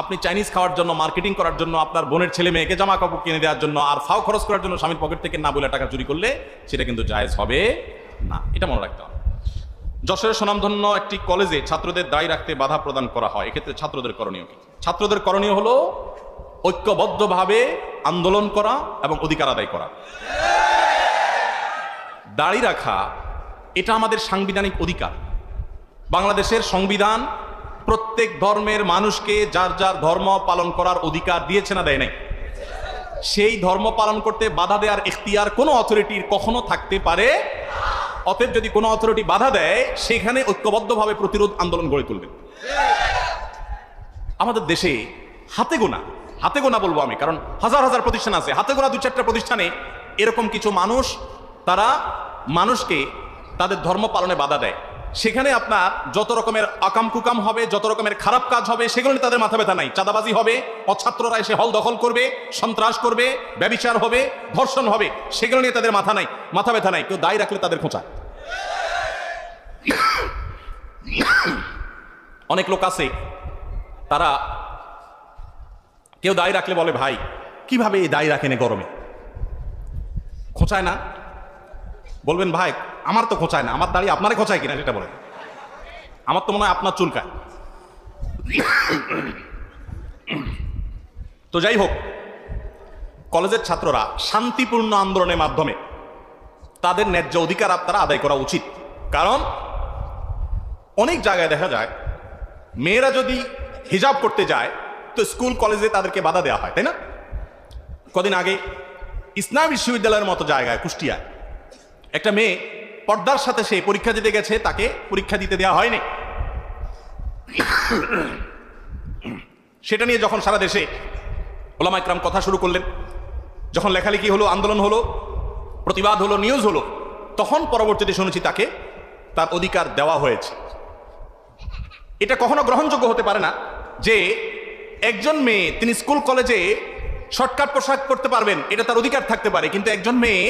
আপনি চাইনিজ খাওয়ার জন্য, মার্কেটিং করার জন্য, আপনার বোনের ছেলে মেয়েকে জামা কাপড় কিনে দেওয়ার জন্য আর ফাও খরচ করার জন্য স্বামীর পকেট থেকে না বলে টাকা চুরি করলে সেটা কিন্তু জায়েজ হবে না, এটা মনে রাখতে হবে। যশোরের সুনামধন্য একটি কলেজে ছাত্রদের দায় রাখতে বাধা প্রদান করা হয়, এক্ষেত্রে ছাত্রদের করণীয় কি? ছাত্রদের করণীয় হলো ঐক্যবদ্ধভাবে আন্দোলন করা এবং অধিকার আদায় করা। দাড়ি রাখা এটা আমাদের সাংবিধানিক অধিকার। বাংলাদেশের সংবিধান প্রত্যেক ধর্মের মানুষকে যার যার ধর্ম পালন করার অধিকার দিয়েছে না দেয় নাই? সেই ধর্ম পালন করতে বাধা দেওয়ার এখতিয়ার কোনো অথরিটির কখনো থাকতে পারে। অতএব যদি কোনো অথরিটি বাধা দেয়, সেখানে ঐক্যবদ্ধভাবে প্রতিরোধ আন্দোলন গড়ে তুলবেন। আমাদের দেশে হাতে গোনা বলবো আমি, কারণ হাজার হাজার প্রতিষ্ঠান আছে, হাতে গোনা 2-4টা প্রতিষ্ঠানে এরকম কিছু মানুষ, তারা মানুষকে তাদের ধর্ম পালনে বাধা দেয়। সেখানে আপনার যত রকমের আকাম কুকাম হবে, যত রকমের খারাপ কাজ হবে, সেগুলো নিয়ে তাদের মাথা ব্যথা নাই। চাঁদাবাজি হবে, অছাত্ররা এসে হল দখল করবে, সন্ত্রাস করবে, ব্যভিচার হবে, ধর্ষণ হবে, সেগুলো নিয়ে তাদের মাথা ব্যথা নাই। কেউ দায় রাখলে তাদের খোঁচা। অনেক লোক আছে, তারা কেউ দায় রাখলে বলে ভাই কিভাবে এই দায় রাখেন গরমে, খোঁচায় না? বলবেন ভাই আমার তো খোঁচায় না, আমার দাঁড়িয়ে আপনারে খোঁচায় কিনা সেটা বলেন। আমার তো মনে হয় আপনার চুলকায়। তো যাই হোক, কলেজের ছাত্ররা শান্তিপূর্ণ আন্দোলনের মাধ্যমে তাদের ন্যায্য অধিকার আপনারা আদায় করা উচিত। কারণ অনেক জায়গায় দেখা যায় মেয়েরা যদি হিজাব করতে যায় তো স্কুল কলেজে তাদেরকে বাধা দেওয়া হয়, তাই না? কদিন আগে ইসলাম বিশ্ববিদ্যালয়ের মতো জায়গায় কুষ্টিয়ায় একটা মেয়ে পর্দার সাথে সে পরীক্ষা দিতে গেছে, তাকে পরীক্ষা দিতে দেওয়া হয়নি। সেটা নিয়ে যখন সারা দেশে ওলামা ইকরাম কথা শুরু করলেন, যখন লেখালেখি হলো, আন্দোলন হলো, প্রতিবাদ হলো, নিউজ হলো, তখন পরবর্তীতে শুনেছি তাকে তার অধিকার দেওয়া হয়েছে। এটা কখনো গ্রহণযোগ্য হতে পারে না যে একজন মেয়ে তিনি স্কুল কলেজে শর্টকাট পোশাক পরতে পারবেন, এটা তার অধিকার থাকতে পারে, কিন্তু একজন মেয়ে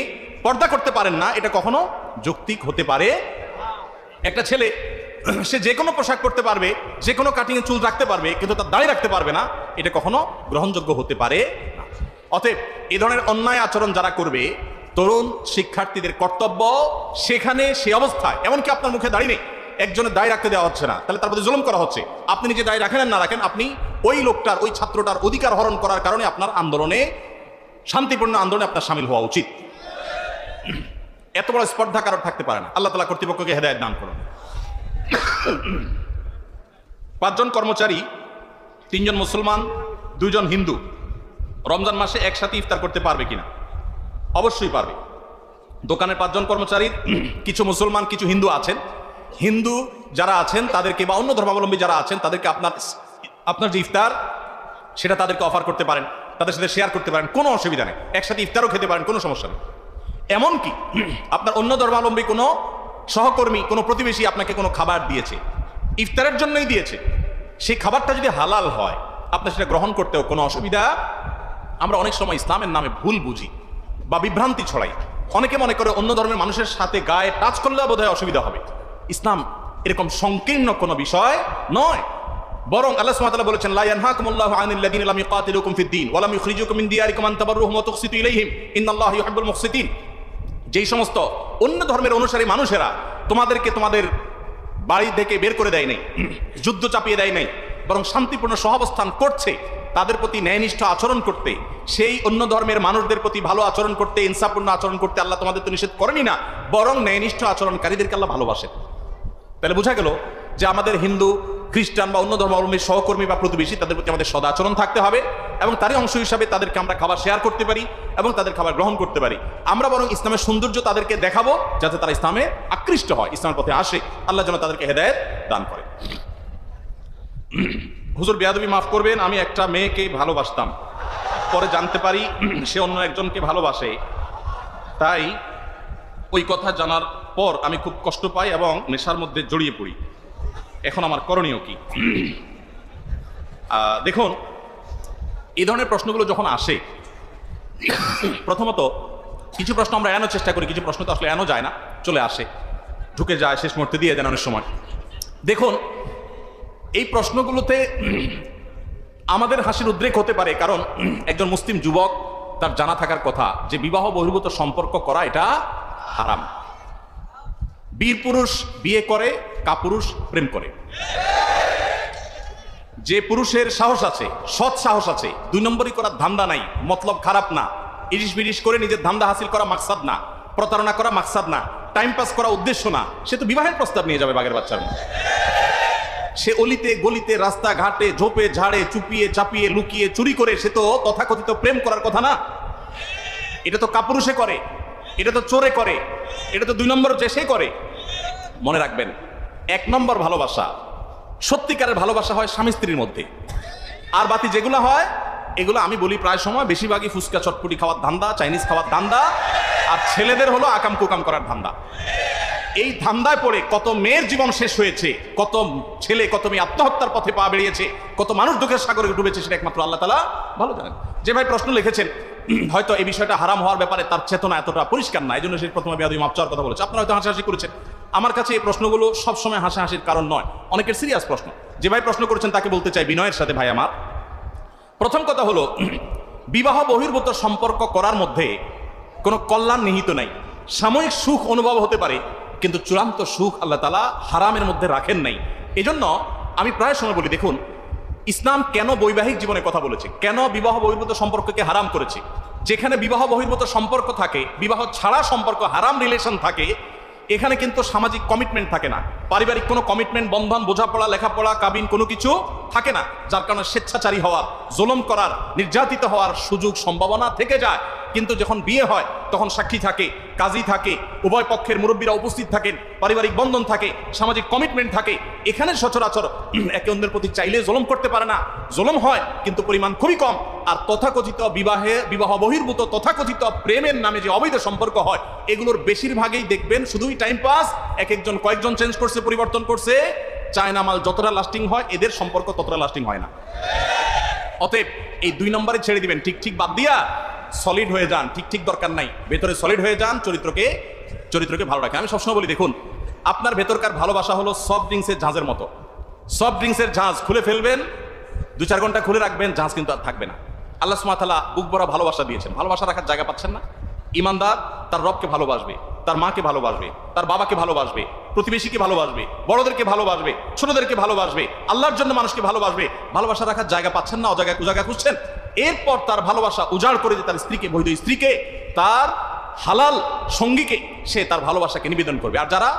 পর্দা করতে পারেন না, এটা কখনো যৌক্তিক হতে পারে। একটা ছেলে সে যে কোনো পোশাক পরতে পারবে, যে কোনো কাটিংয়ে চুল রাখতে পারবে, কিন্তু তার দাড়ি রাখতে পারবে না, এটা কখনো গ্রহণযোগ্য হতে পারে না। অতএব এ ধরনের অন্যায় আচরণ যারা করবে, তরুণ শিক্ষার্থীদের কর্তব্য সেখানে সে অবস্থায়, এমনকি আপনার মুখে দাড়ি নেই, একজনের দায় রাখতে দেওয়া হচ্ছে না, তাহলে তার প্রতি জুলুম করা হচ্ছে। আপনি নিজে দায় রাখেন আর না রাখেন, আপনি ওই লোকটার, ওই ছাত্রটার অধিকার হরণ করার কারণে আপনার আন্দোলনে, শান্তিপূর্ণ আন্দোলনে আপনার সামিল হওয়া উচিত। এত বড় স্পর্ধা কারোর থাকতে পারে না। আল্লাহ তাআলা কর্তৃপক্ষকে হেদায়েত দান করুন। 5 জন কর্মচারী, 3 জন মুসলমান, 2 জন হিন্দু রমজান মাসে একসাথে ইফতার করতে পারবে কিনা? অবশ্যই পারবে। দোকানের 5 জন কর্মচারীর কিছু মুসলমান কিছু হিন্দু আছেন, হিন্দু যারা আছেন তাদেরকে বা অন্য ধর্মাবলম্বী যারা আছেন তাদেরকে আপনার যে ইফতার সেটা তাদেরকে অফার করতে পারেন, তাদের সাথে শেয়ার করতে পারেন, কোনো অসুবিধা নেই। একসাথে ইফতারও খেতে পারেন, কোনো সমস্যা নেই। এমনকি আপনার অন্য ধর্মাবলম্বী কোনো সহকর্মী, কোনো প্রতিবেশী আপনাকে কোনো খাবার দিয়েছে, ইফতারের জন্যই দিয়েছে, সেই খাবারটা যদি হালাল হয় আপনার সেটা গ্রহণ করতেও কোনো অসুবিধা। আমরা অনেক সময় ইসলামের নামে ভুল বুঝি বা বিভ্রান্তি ছড়াই। অনেকে মনে করে অন্য ধর্মের মানুষের সাথে গায়ে টাচ করলে বোধহয় অসুবিধা হবে। ইসলাম এরকম সংকীর্ণ কোনো বিষয় নয়, বরং আল্লাহ সুবহানাহু ওয়া তাআলা বলেছেন, লা ইয়ানহাকুমুল্লাহু আনিল লাযিনা লাম ইউকাতিলুকুম ফিদ-দীন ওয়া লাম ইখরিজুকুম মিন দিয়ারিকুম আন তাবাররুহুম ওয়া তুকসিতু ইলাইহিম ইন্নাল্লাহা ইউহিব্বুল মুকসিতিন। যেই সমস্ত অন্য ধর্মের অনুসারী মানুষেরা তোমাদেরকে তোমাদের বাড়ি থেকে বের করে দেয় নাই, যুদ্ধ চাপিয়ে দেয় নাই, বরং শান্তিপূর্ণ সহাবস্থান করছে, তাদের প্রতি ন্যায়নিষ্ঠ আচরণ করতে, সেই অন্য ধর্মের মানুষদের প্রতি ভালো আচরণ করতে, ইনসাফপূর্ণ আচরণ করতে আল্লাহ তোমাদের তো নিষেধ করেনি না, বরং ন্যায়নিষ্ঠ আচরণকারীদেরকে আল্লাহ ভালোবাসেন। তাহলে বোঝা গেল যে আমাদের হিন্দু, খ্রিস্টান বা অন্য ধর্মাবলম্বীর সহকর্মী বা প্রতিবেশী, তাদের প্রতি আমাদের সদাচরণ থাকতে হবে এবং তারই অংশ হিসাবে তাদেরকে আমরা খাবার শেয়ার করতে পারি এবং তাদের খাবার গ্রহণ করতে পারি। আমরা বরং ইসলামের সৌন্দর্য তাদেরকে দেখাবো, যাতে তারা ইসলামে আকৃষ্ট হয়, ইসলামের পথে আসে। আল্লাহ যেন তাদেরকে হেদায়েত দান করে। হুজুর, বেয়াদবি মাফ করবেন, আমি একটা মেয়েকে ভালোবাসতাম, পরে জানতে পারি সে অন্য একজনকে ভালোবাসে, তাই ওই কথা জানার পর আমি খুব কষ্ট পাই এবং নেশার মধ্যে জড়িয়ে পড়ি। এখন আমার করণীয় কি? দেখুন, এই ধরনের প্রশ্নগুলো যখন আসে, প্রথমত কিছু প্রশ্ন আমরা এড়ানোর চেষ্টা করি, কিছু প্রশ্ন তো আসলে এড়ানো যায় না, চলে আসে, ঢুকে যায়, শেষ মুহূর্তে দিয়ে দেন অনেক সময়। দেখুন, এই প্রশ্নগুলোতে আমাদের হাসির উদ্রেক হতে পারে, কারণ একজন মুসলিম যুবক তার জানা থাকার কথা যে বিবাহ বহির্ভূত সম্পর্ক করা এটা হারাম। বীর পুরুষ বিয়ে করে, কাপুরুষ প্রেম করে। যে পুরুষের সাহস আছে, সৎ সাহস আছে, 2 নম্বরই করার ধান্দা নাই, মতলব খারাপ না, ইরিশ বিরিশ করে নিজের ধান্দা হাসিল করা মাকসাদ না, প্রতারণা করা মাকসাদ না, টাইম পাস করা উদ্দেশ্য না, সে তো বিবাহের প্রস্তাব নিয়ে যাবে বাগের বাচ্চার মতো। সে অলিতে গলিতে, রাস্তা ঘাটে, ঝোপে ঝাড়ে, চুপিয়ে চাপিয়ে, লুকিয়ে, চুরি করে সে তো তথাকথিত প্রেম করার কথা না। এটা তো কাপুরুষে করে, এটা তো চোরে করে, এটা তো 2 নম্বর যে সে করে। মনে রাখবেন, 1 নম্বর ভালোবাসা, সত্যিকারের ভালোবাসা হয় স্বামী স্ত্রীর মধ্যে। আর বাকি যেগুলো হয়, এগুলো আমি বলি প্রায় সময় বেশিরভাগই ফুচকা চটপটি খাওয়ার ধান্দা, চাইনিজ খাওয়ার ধান্দা, আর ছেলেদের হলো আকাম কুকাম করার ধান্দা। এই ধান্দায় পড়ে কত মেয়ের জীবন শেষ হয়েছে, কত ছেলে, কত মেয়ে আত্মহত্যার পথে পা বেরিয়েছে, কত মানুষ দুঃখের সাগরে ডুবেছে, সেটা একমাত্র আল্লাহ তাআলা ভালো জানেন। যে ভাই প্রশ্ন লিখেছেন, হয়তো এই বিষয়টা হারাম হওয়ার ব্যাপারে তার চেতনা এতটা পরিষ্কার না, এই জন্য সে প্রথমে বেয়াদবি মাফ চাওয়ার কথা বলেছে। আপনারা হয়তো হাসাহাসি করেছেন। আমার কাছে এই প্রশ্নগুলো সবসময় হাসাহাসির কারণ নয়, অনেকের সিরিয়াস প্রশ্ন। যে ভাই প্রশ্ন করেছেন তাকে বলতে চাই বিনয়ের সাথে, ভাই আমার, প্রথম কথা হলো, বিবাহ বহির্ভূত সম্পর্ক করার মধ্যে কোনো কল্যাণ নিহিত নাই। সাময়িক সুখ অনুভব হতে পারে, কিন্তু চূড়ান্ত সুখ আল্লাহ তাআলা হারামের মধ্যে রাখেন নাই। এজন্য আমি প্রায় সময় বলি, দেখুন, ইসলাম কেন বৈবাহিক জীবনে কথা বলেছে, কেন বিবাহ বহির্ভূত সম্পর্ককে হারাম করেছে। যেখানে বিবাহ বহির্ভূত সম্পর্ক থাকে, বিবাহ ছাড়া সম্পর্ক, হারাম রিলেশন থাকে, এখানে কিন্তু সামাজিক কমিটমেন্ট থাকে না, পারিবারিক কোনো কমিটমেন্ট, বন্ধন, বোঝাপড়া, লেখাপড়া, কাবিন কোনো কিছু থাকে না, যার কারণে স্বেচ্ছাচারী হওয়ার, জুলুম করার, নির্যাতিত হওয়ার সুযোগ সম্ভাবনা থেকে যায়। কিন্তু যখন বিয়ে হয় তখন সাক্ষী থাকে, কাজী থাকে, উভয় পক্ষের মুরব্বীরা উপস্থিত থাকেন, পারিবারিক বন্ধন থাকে, সামাজিক কমিটমেন্ট থাকে। এখানে সচরাচর একে অন্যের প্রতি চাইলে জুলুম করতে পারে না, জুলুম হয় কিন্তু পরিমাণ খুবই কম। আর তথাকথিত বিবাহ বহির্ভূত তথাকথিত প্রেমের নামে যে অবৈধ সম্পর্ক হয়, এগুলোর বেশিরভাগই দেখবেন শুধুই টাইম পাস, এক একজন কয়েকজন চেঞ্জ করছে, পরিবর্তন করছে। চায়না মাল যতটা লাস্টিং হয়, এদের সম্পর্ক ততটা লাস্টিং হয় না। অতএব এই 2 নম্বরে ছেড়ে দিবেন, ঠিক ঠিক বাদ দিয়া সলিড হয়ে যান। ঠিক ঠিক দরকার নাই, ভেতরে সলিড হয়ে যান, চরিত্রকে ভালো রাখেন। আমি সবসময় বলি, দেখুন, আপনার ভেতরকার ভালোবাসা হলো সফট ড্রিঙ্কসের ঝাঁজের মতো। সফট ড্রিঙ্কসের ঝাঁজ খুলে ফেলবেন, 2-4 ঘন্টা খুলে রাখবেন, ঝাঁজ কিন্তু আর থাকবে না। আল্লাহ সুবহানাহু ওয়া তাআলা বুক ভরা ভালোবাসা দিয়েছেন, ভালোবাসা রাখার জায়গা পাচ্ছেন না। ইমানদার তার রবকে ভালোবাসবে, তার মাকে ভালোবাসবে, তার বাবাকে ভালোবাসবে, প্রতিবেশীকে ভালোবাসবে, বড়দেরকে ভালোবাসবে, ছোটদেরকে ভালোবাসবে, আল্লাহর জন্য মানুষকে ভালোবাসবে। ভালোবাসা রাখার জায়গা পাচ্ছেন না, অজায়গা খুঁজছেন। এরপর তার ভালোবাসা উজাড় করে যে তার স্ত্রীকে, বৈধ স্ত্রীকে, তার হালাল সঙ্গীকে সে তার ভালোবাসাকে নিবেদন করবে। আর যারা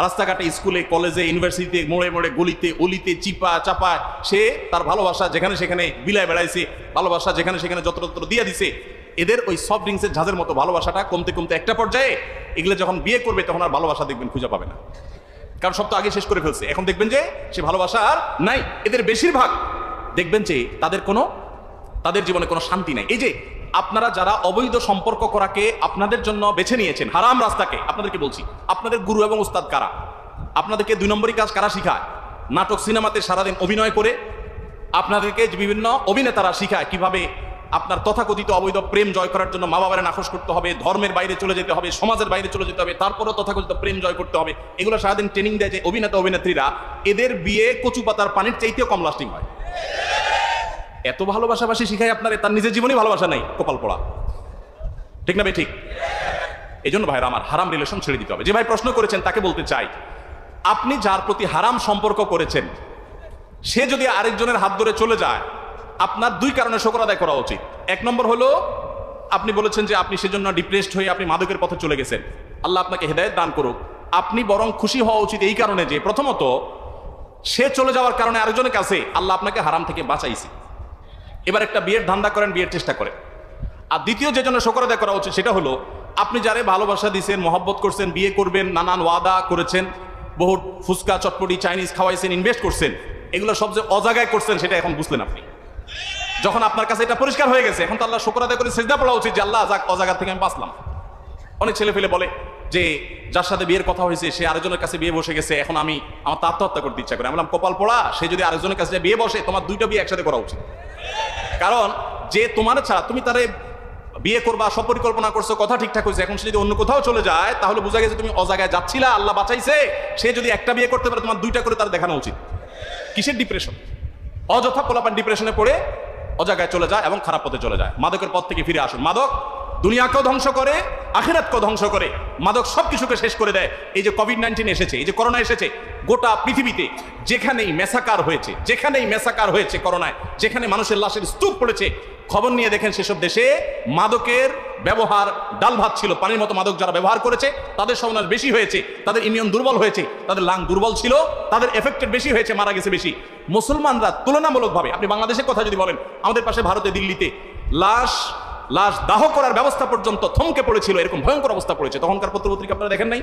রাস্তাঘাটে, স্কুলে, কলেজে, ইউনিভার্সিটিতে, মোড়ে মোড়ে, গলিতে অলিতে, চিপা চাপায় সে তার ভালোবাসা যেখানে সেখানে বিলায় বেড়াইছে, ভালোবাসা যেখানে সেখানে যত্র দিয়ে দিছে, এদের ওই সফট ড্রিঙ্কসের ঝাঁজের মতো ভালোবাসাটা কমতে কমতে একটা পর্যায়ে এগুলো যখন বিয়ে করবে তখন আর ভালোবাসা দেখবেন খুঁজে পাবে না, কারণ সব তো আগে শেষ করে ফেলছে। এখন দেখবেন যে সে ভালোবাসা আর নাই। এদের বেশিরভাগ দেখবেন যে তাদের জীবনে কোনো শান্তি নাই। এই যে আপনারা যারা অবৈধ সম্পর্ক করাকে আপনাদের জন্য বেছে নিয়েছেন, হারাম রাস্তাকে, আপনাদেরকে বলছি, আপনাদের গুরু এবং উস্তাদ কারা? আপনাদেরকে 2 নম্বরই কাজ কারা শিখায়? নাটক সিনেমাতে সারাদিন অভিনয় করে আপনাদেরকে বিভিন্ন অভিনেতারা শিখায় কিভাবে আপনার তথাকথিত অবৈধ প্রেম জয় করার জন্য মা বাবারে নাখোশ করতে হবে, ধর্মের বাইরে চলে যেতে হবে, সমাজের বাইরে চলে যেতে হবে, তারপরও তথাকথিত প্রেম জয় করতে হবে। এগুলো সারাদিন ট্রেনিং দেয় যে অভিনেতা অভিনেত্রীরা, এদের বিয়ে কচু পাতার পানির চাইতেও কম লাস্টিং হয়। এত ভালোবাসাবাসি শিখাই আপনার, তার নিজের জীবনই ভালোবাসা নাই, কপাল পড়া। ঠিক না ভাই? ঠিক। এই জন্য ভাইরা আমার, হারাম রিলেশন ছেড়ে দিতে হবে। যে ভাই প্রশ্ন করেছেন তাকে বলতে চাই, আপনি যার প্রতি হারাম সম্পর্ক করেছেন, সে যদি আরেকজনের হাত ধরে চলে যায়, আপনার দুই কারণে শুকর আদায় করা উচিত। এক নম্বর হলো আপনি বলেছেন যে আপনি সেজন্য ডিপ্রেসড হয়ে আপনি মাদকের পথে চলে গেছেন, আল্লাহ আপনাকে হেদায়েত দান করুক। আপনি বরং খুশি হওয়া উচিত এই কারণে যে প্রথমত সে চলে যাওয়ার কারণে আরেকজনের কাছে আল্লাহ আপনাকে হারাম থেকে বাঁচাইছে। এবার একটা বিয়ের ধান্দা করেন, বিয়ের চেষ্টা করেন। আর দ্বিতীয় যে জন্য শুকর আদায় করা উচিত সেটা হলো আপনি যারে ভালোবাসা দিয়েছেন, মহব্বত করছেন, বিয়ে করবেন, নানান ওয়াদা করেছেন, বহুত ফুচকা চটপটি চাইনিজ খাওয়াইছেন, ইনভেস্ট করছেন, এগুলো সব যে অজাগায় করছেন সেটা এখন বুঝলেন আপনি। যখন আপনার কাছে এটা পরিষ্কার হয়ে গেছে, এখন তো আল্লাহ শুকর আদায় করে সিজদা পড়া উচিত যে আল্লাহ অজাগা থেকে আমি বাঁচলাম। অনেক ছেলে ফেলে বলে যে যার সাথে বিয়ের কথা হয়েছে সে আরেকজনের কাছে বিয়ে বসে গেছে, এখন আমার তো আত্মহত্যা করতে ইচ্ছা করে। আমি বললাম কপাল পোড়া, সে যদি আরেকজনের কাছে বিয়ে বসে তোমার দুইটা বিয়ে একসাথে করা উচিত। কারণ যে তোমার ছাড়া তুমি তারে বিয়ে করবা সব পরিকল্পনা করছো, কথা ঠিকঠাক হয়েছে, এখন সে যদি অন্য কোথাও চলে যায় তাহলে বোঝা গেছে তুমি অজাগায় যাচ্ছিলা, আল্লাহ বাঁচাইছে। সে যদি একটা বিয়ে করতে পারে তোমার দুইটা করে তার দেখানো উচিত। কিসের ডিপ্রেশন? অযথা পোলাপান ডিপ্রেশনে পড়ে অজাগায় চলে যায় এবং খারাপ পথে চলে যায়। মাদকের পথ থেকে ফিরে আসুন। মাদক দুনিয়াকেও ধ্বংস করে, আখিরাতকেও ধ্বংস করে। মাদক সবকিছুকে শেষ করে দেয়। এই যে কোভিড-19 এসেছে, এই যে করোনা এসেছে, গোটা পৃথিবীতে যেখানেই মেসাকার হয়েছে করোনায়, যেখানে মানুষের লাশের স্তূপ পড়েছে, খবর নিয়ে দেখেন সেসব দেশে মাদকের ব্যবহার ডাল ভাত ছিল। পানির মতো মাদক যারা ব্যবহার করেছে তাদের সর্বনাশ বেশি হয়েছে, তাদের ইমিউন দুর্বল হয়েছে, তাদের লাং দুর্বল ছিল, তাদের এফেক্টেড বেশি হয়েছে, মারা গেছে বেশি। মুসলমানরা তুলনামূলকভাবে, আপনি বাংলাদেশের কথা যদি বলেন, আমাদের পাশে ভারতে দিল্লিতে লাশ দাহ করার ব্যবস্থা পর্যন্ত থমকে পড়েছিল, এরকম ভয়ঙ্কর অবস্থা পড়েছে। তখনকার পত্রপত্রিকা আপনারা দেখেন নাই?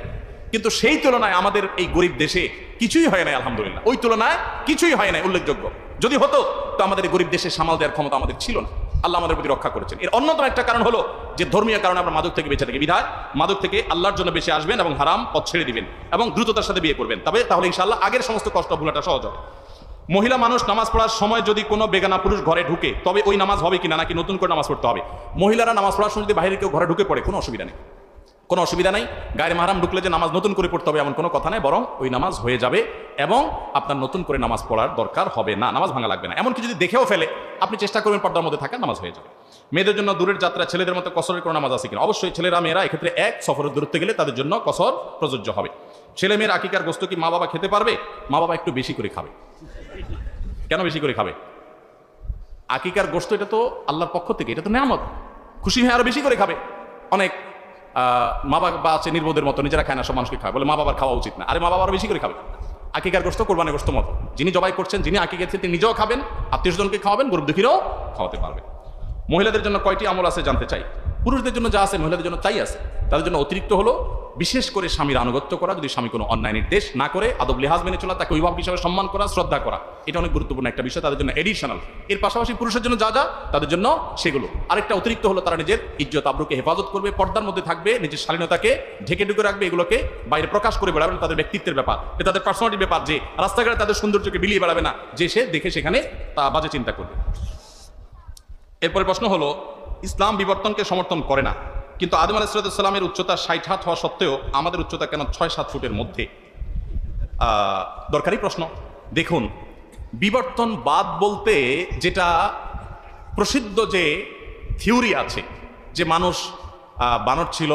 কিন্তু সেই তুলনায় আমাদের এই গরিব দেশে কিছুই হয় নাই, আলহামদুলিল্লাহ। ওই তুলনায় কিছুই হয় নাই উল্লেখযোগ্য। যদি হতো তো আমাদের এই গরিব দেশে সামাল দেওয়ার ক্ষমতা আমাদের ছিল না। আল্লাহ আমাদের প্রতি রক্ষা করেছেন। এর অন্যতম একটা কারণ হলো যে ধর্মীয় কারণে আমরা মাদক থেকে বেঁচে থাকি। বিধায় মাদক থেকে আল্লাহর জন্য বেঁচে আসবেন এবং হারাম পথ ছেড়ে দিবেন এবং দ্রুততার সাথে বিয়ে করবেন, তাহলে ইনশাআল্লাহ আগের সমস্ত কষ্ট ভুলাটা সহজ হবে। মহিলা মানুষ নামাজ পড়ার সময় যদি কোনো বেগানা পুরুষ ঘরে ঢুকে তবে ওই নামাজ হবে কিনা, নাকি নতুন করে নামাজ পড়তে হবে? মহিলারা নামাজ পড়ার সময় যদি বাইরে কেউ ঘরে ঢুকে পড়ে কোনো অসুবিধা নেই, কোনো অসুবিধা নাই। গায়ের মাহরাম ঢুকলে যে নামাজ নতুন করে পড়তে হবে এমন কোনো কথা নেই, বরং ওই নামাজ হয়ে যাবে এবং আপনার নতুন করে নামাজ পড়ার দরকার হবে না, নামাজ ভাঙা লাগবে না। এমনকি যদি দেখেও ফেলে আপনি চেষ্টা করবেন পর্দার মধ্যে থাকার, নামাজ হয়ে যাবে। মেয়েদের জন্য দূরের যাত্রা ছেলেদের মতো কসরের কোনো নামাজ আছে কিনা? অবশ্যই ছেলেরা মেয়েরা এক্ষেত্রে এক সফরের দূরত্বে গেলে তাদের জন্য কসর প্রযোজ্য হবে। ছেলে মেয়ের আকিকার গোস্ত কি মা বাবা খেতে পারবে? মা বাবা একটু বেশি করে খাবে। কেন বেশি করে খাবে? আকিকার গোস্ত এটা তো আল্লাহর পক্ষ থেকে, এটা তো নেয়ামত, খুশি হয়ে আরো বেশি করে খাবে। অনেক মা বাবা আছে নির্বোধের মতো, নিজেরা খায় না, সব মানুষকে খায়, বলে মা বাবার খাওয়া উচিত না। আরে মা বাবা আরো বেশি করে খাবে। আকিকার গোস্ত কোরবানির গোস্ত মতো, যিনি জবাই করছেন, যিনি আকিকা খেতে নিজেও খাবেন, আত্মীয় স্বজনকে খাওয়াবেন, গরিব দুঃখীরাও খাওয়াতে পারবেন। মহিলাদের জন্য কয়টি আমল আছে জানতে চাই। পুরুষদের জন্য যা আছে মহিলাদের জন্য তাই আছে। তাদের জন্য অতিরিক্ত হলো বিশেষ করে স্বামীর আনুগত্য করা, যদি স্বামী কোনো অন্যায় নির্দেশ না করে আদব লিহাজ মেনে চলা, তাকে অভিভাবক হিসাবে সম্মান করা, শ্রদ্ধা করা, এটা অনেক গুরুত্বপূর্ণ একটা বিষয় তাদের জন্য, এডিশনাল। এর পাশাপাশি পুরুষের জন্য যা যা তাদের জন্য সেগুলো। আরেকটা অতিরিক্ত হলো তারা নিজের ইজ্জত আবরুকে হেফাজত করবে, পর্দার মধ্যে থাকবে, নিজের শালীনতাকে ঢেকে ঢুকে রাখবে, এগুলোকে বাইরে প্রকাশ করে বেড়াবে না। তাদের ব্যক্তিত্বের ব্যাপার, এটা তাদের পার্সোনালিটির ব্যাপার, যে রাস্তাঘাটে তাদের সৌন্দর্যকে বিলিয়ে বেড়াবে না, যে সে দেখে সেখানে তা বাজে চিন্তা করবে। এরপরে প্রশ্ন হলো, ইসলাম বিবর্তনকে সমর্থন করে না, কিন্তু আদম আলাইহিস সালামের উচ্চতা 60 হাত হওয়া সত্ত্বেও আমাদের উচ্চতা কেন 6-7 ফুটের মধ্যে? দরকারি প্রশ্ন। দেখুন, বিবর্তনবাদ বলতে যেটা প্রসিদ্ধ যে থিওরি আছে যে মানুষ বানর ছিল,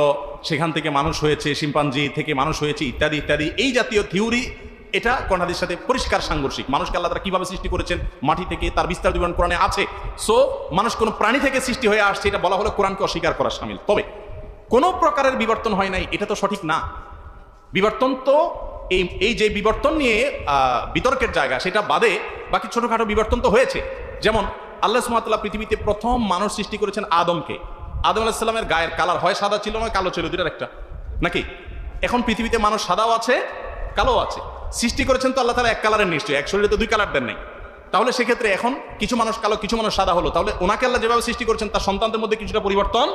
সেখান থেকে মানুষ হয়েছে, শিম্পাঞ্জি থেকে মানুষ হয়েছে, ইত্যাদি ইত্যাদি, এই জাতীয় থিওরি, এটা কোরআন হাদিসের সাথে পরিষ্কার সাংঘর্ষিক। মানুষকে আল্লাহ তাআলা কিভাবে সৃষ্টি করেছেন, মাটি থেকে, তার বিস্তার বিবরণ কোরআনে আছে। সো মানুষ কোনো প্রাণী থেকে সৃষ্টি হয়ে আসছে, এটা বলা হলো কোরআনকে অস্বীকার করা শামিল। তবে কোনো প্রকারের বিবর্তন হয় নাই, এটা তো সঠিক না। বিবর্তন তো এই যে বিবর্তন নিয়ে বিতর্কের জায়গা, সেটা বাদে বাকি ছোটখাটো বিবর্তন তো হয়েছে। যেমন আল্লাহ সুবহানাহু ওয়া তাআলা পৃথিবীতে প্রথম মানুষ সৃষ্টি করেছেন আদমকে। আদম আলাইহিস সালামের গায়ের কালার হয় সাদা ছিল, নয় কালো ছিল, দুটার একটা নাকি? এখন পৃথিবীতে মানুষ সাদাও আছে, কালো আছে। সৃষ্টি করেছেন তো আল্লাহ তাআলা এক কালারের নিশ্চয়ই, এক শরীরে তো দুই কালার দেন নাই। তাহলে সেক্ষেত্রে এখন কিছু মানুষ কালো, কিছু মানুষ সাদা হলো, তাহলে ওনাকে আল্লাহ যেভাবে সৃষ্টি করেছেন তার সন্তানদের মধ্যে কিছুটা পরিবর্তন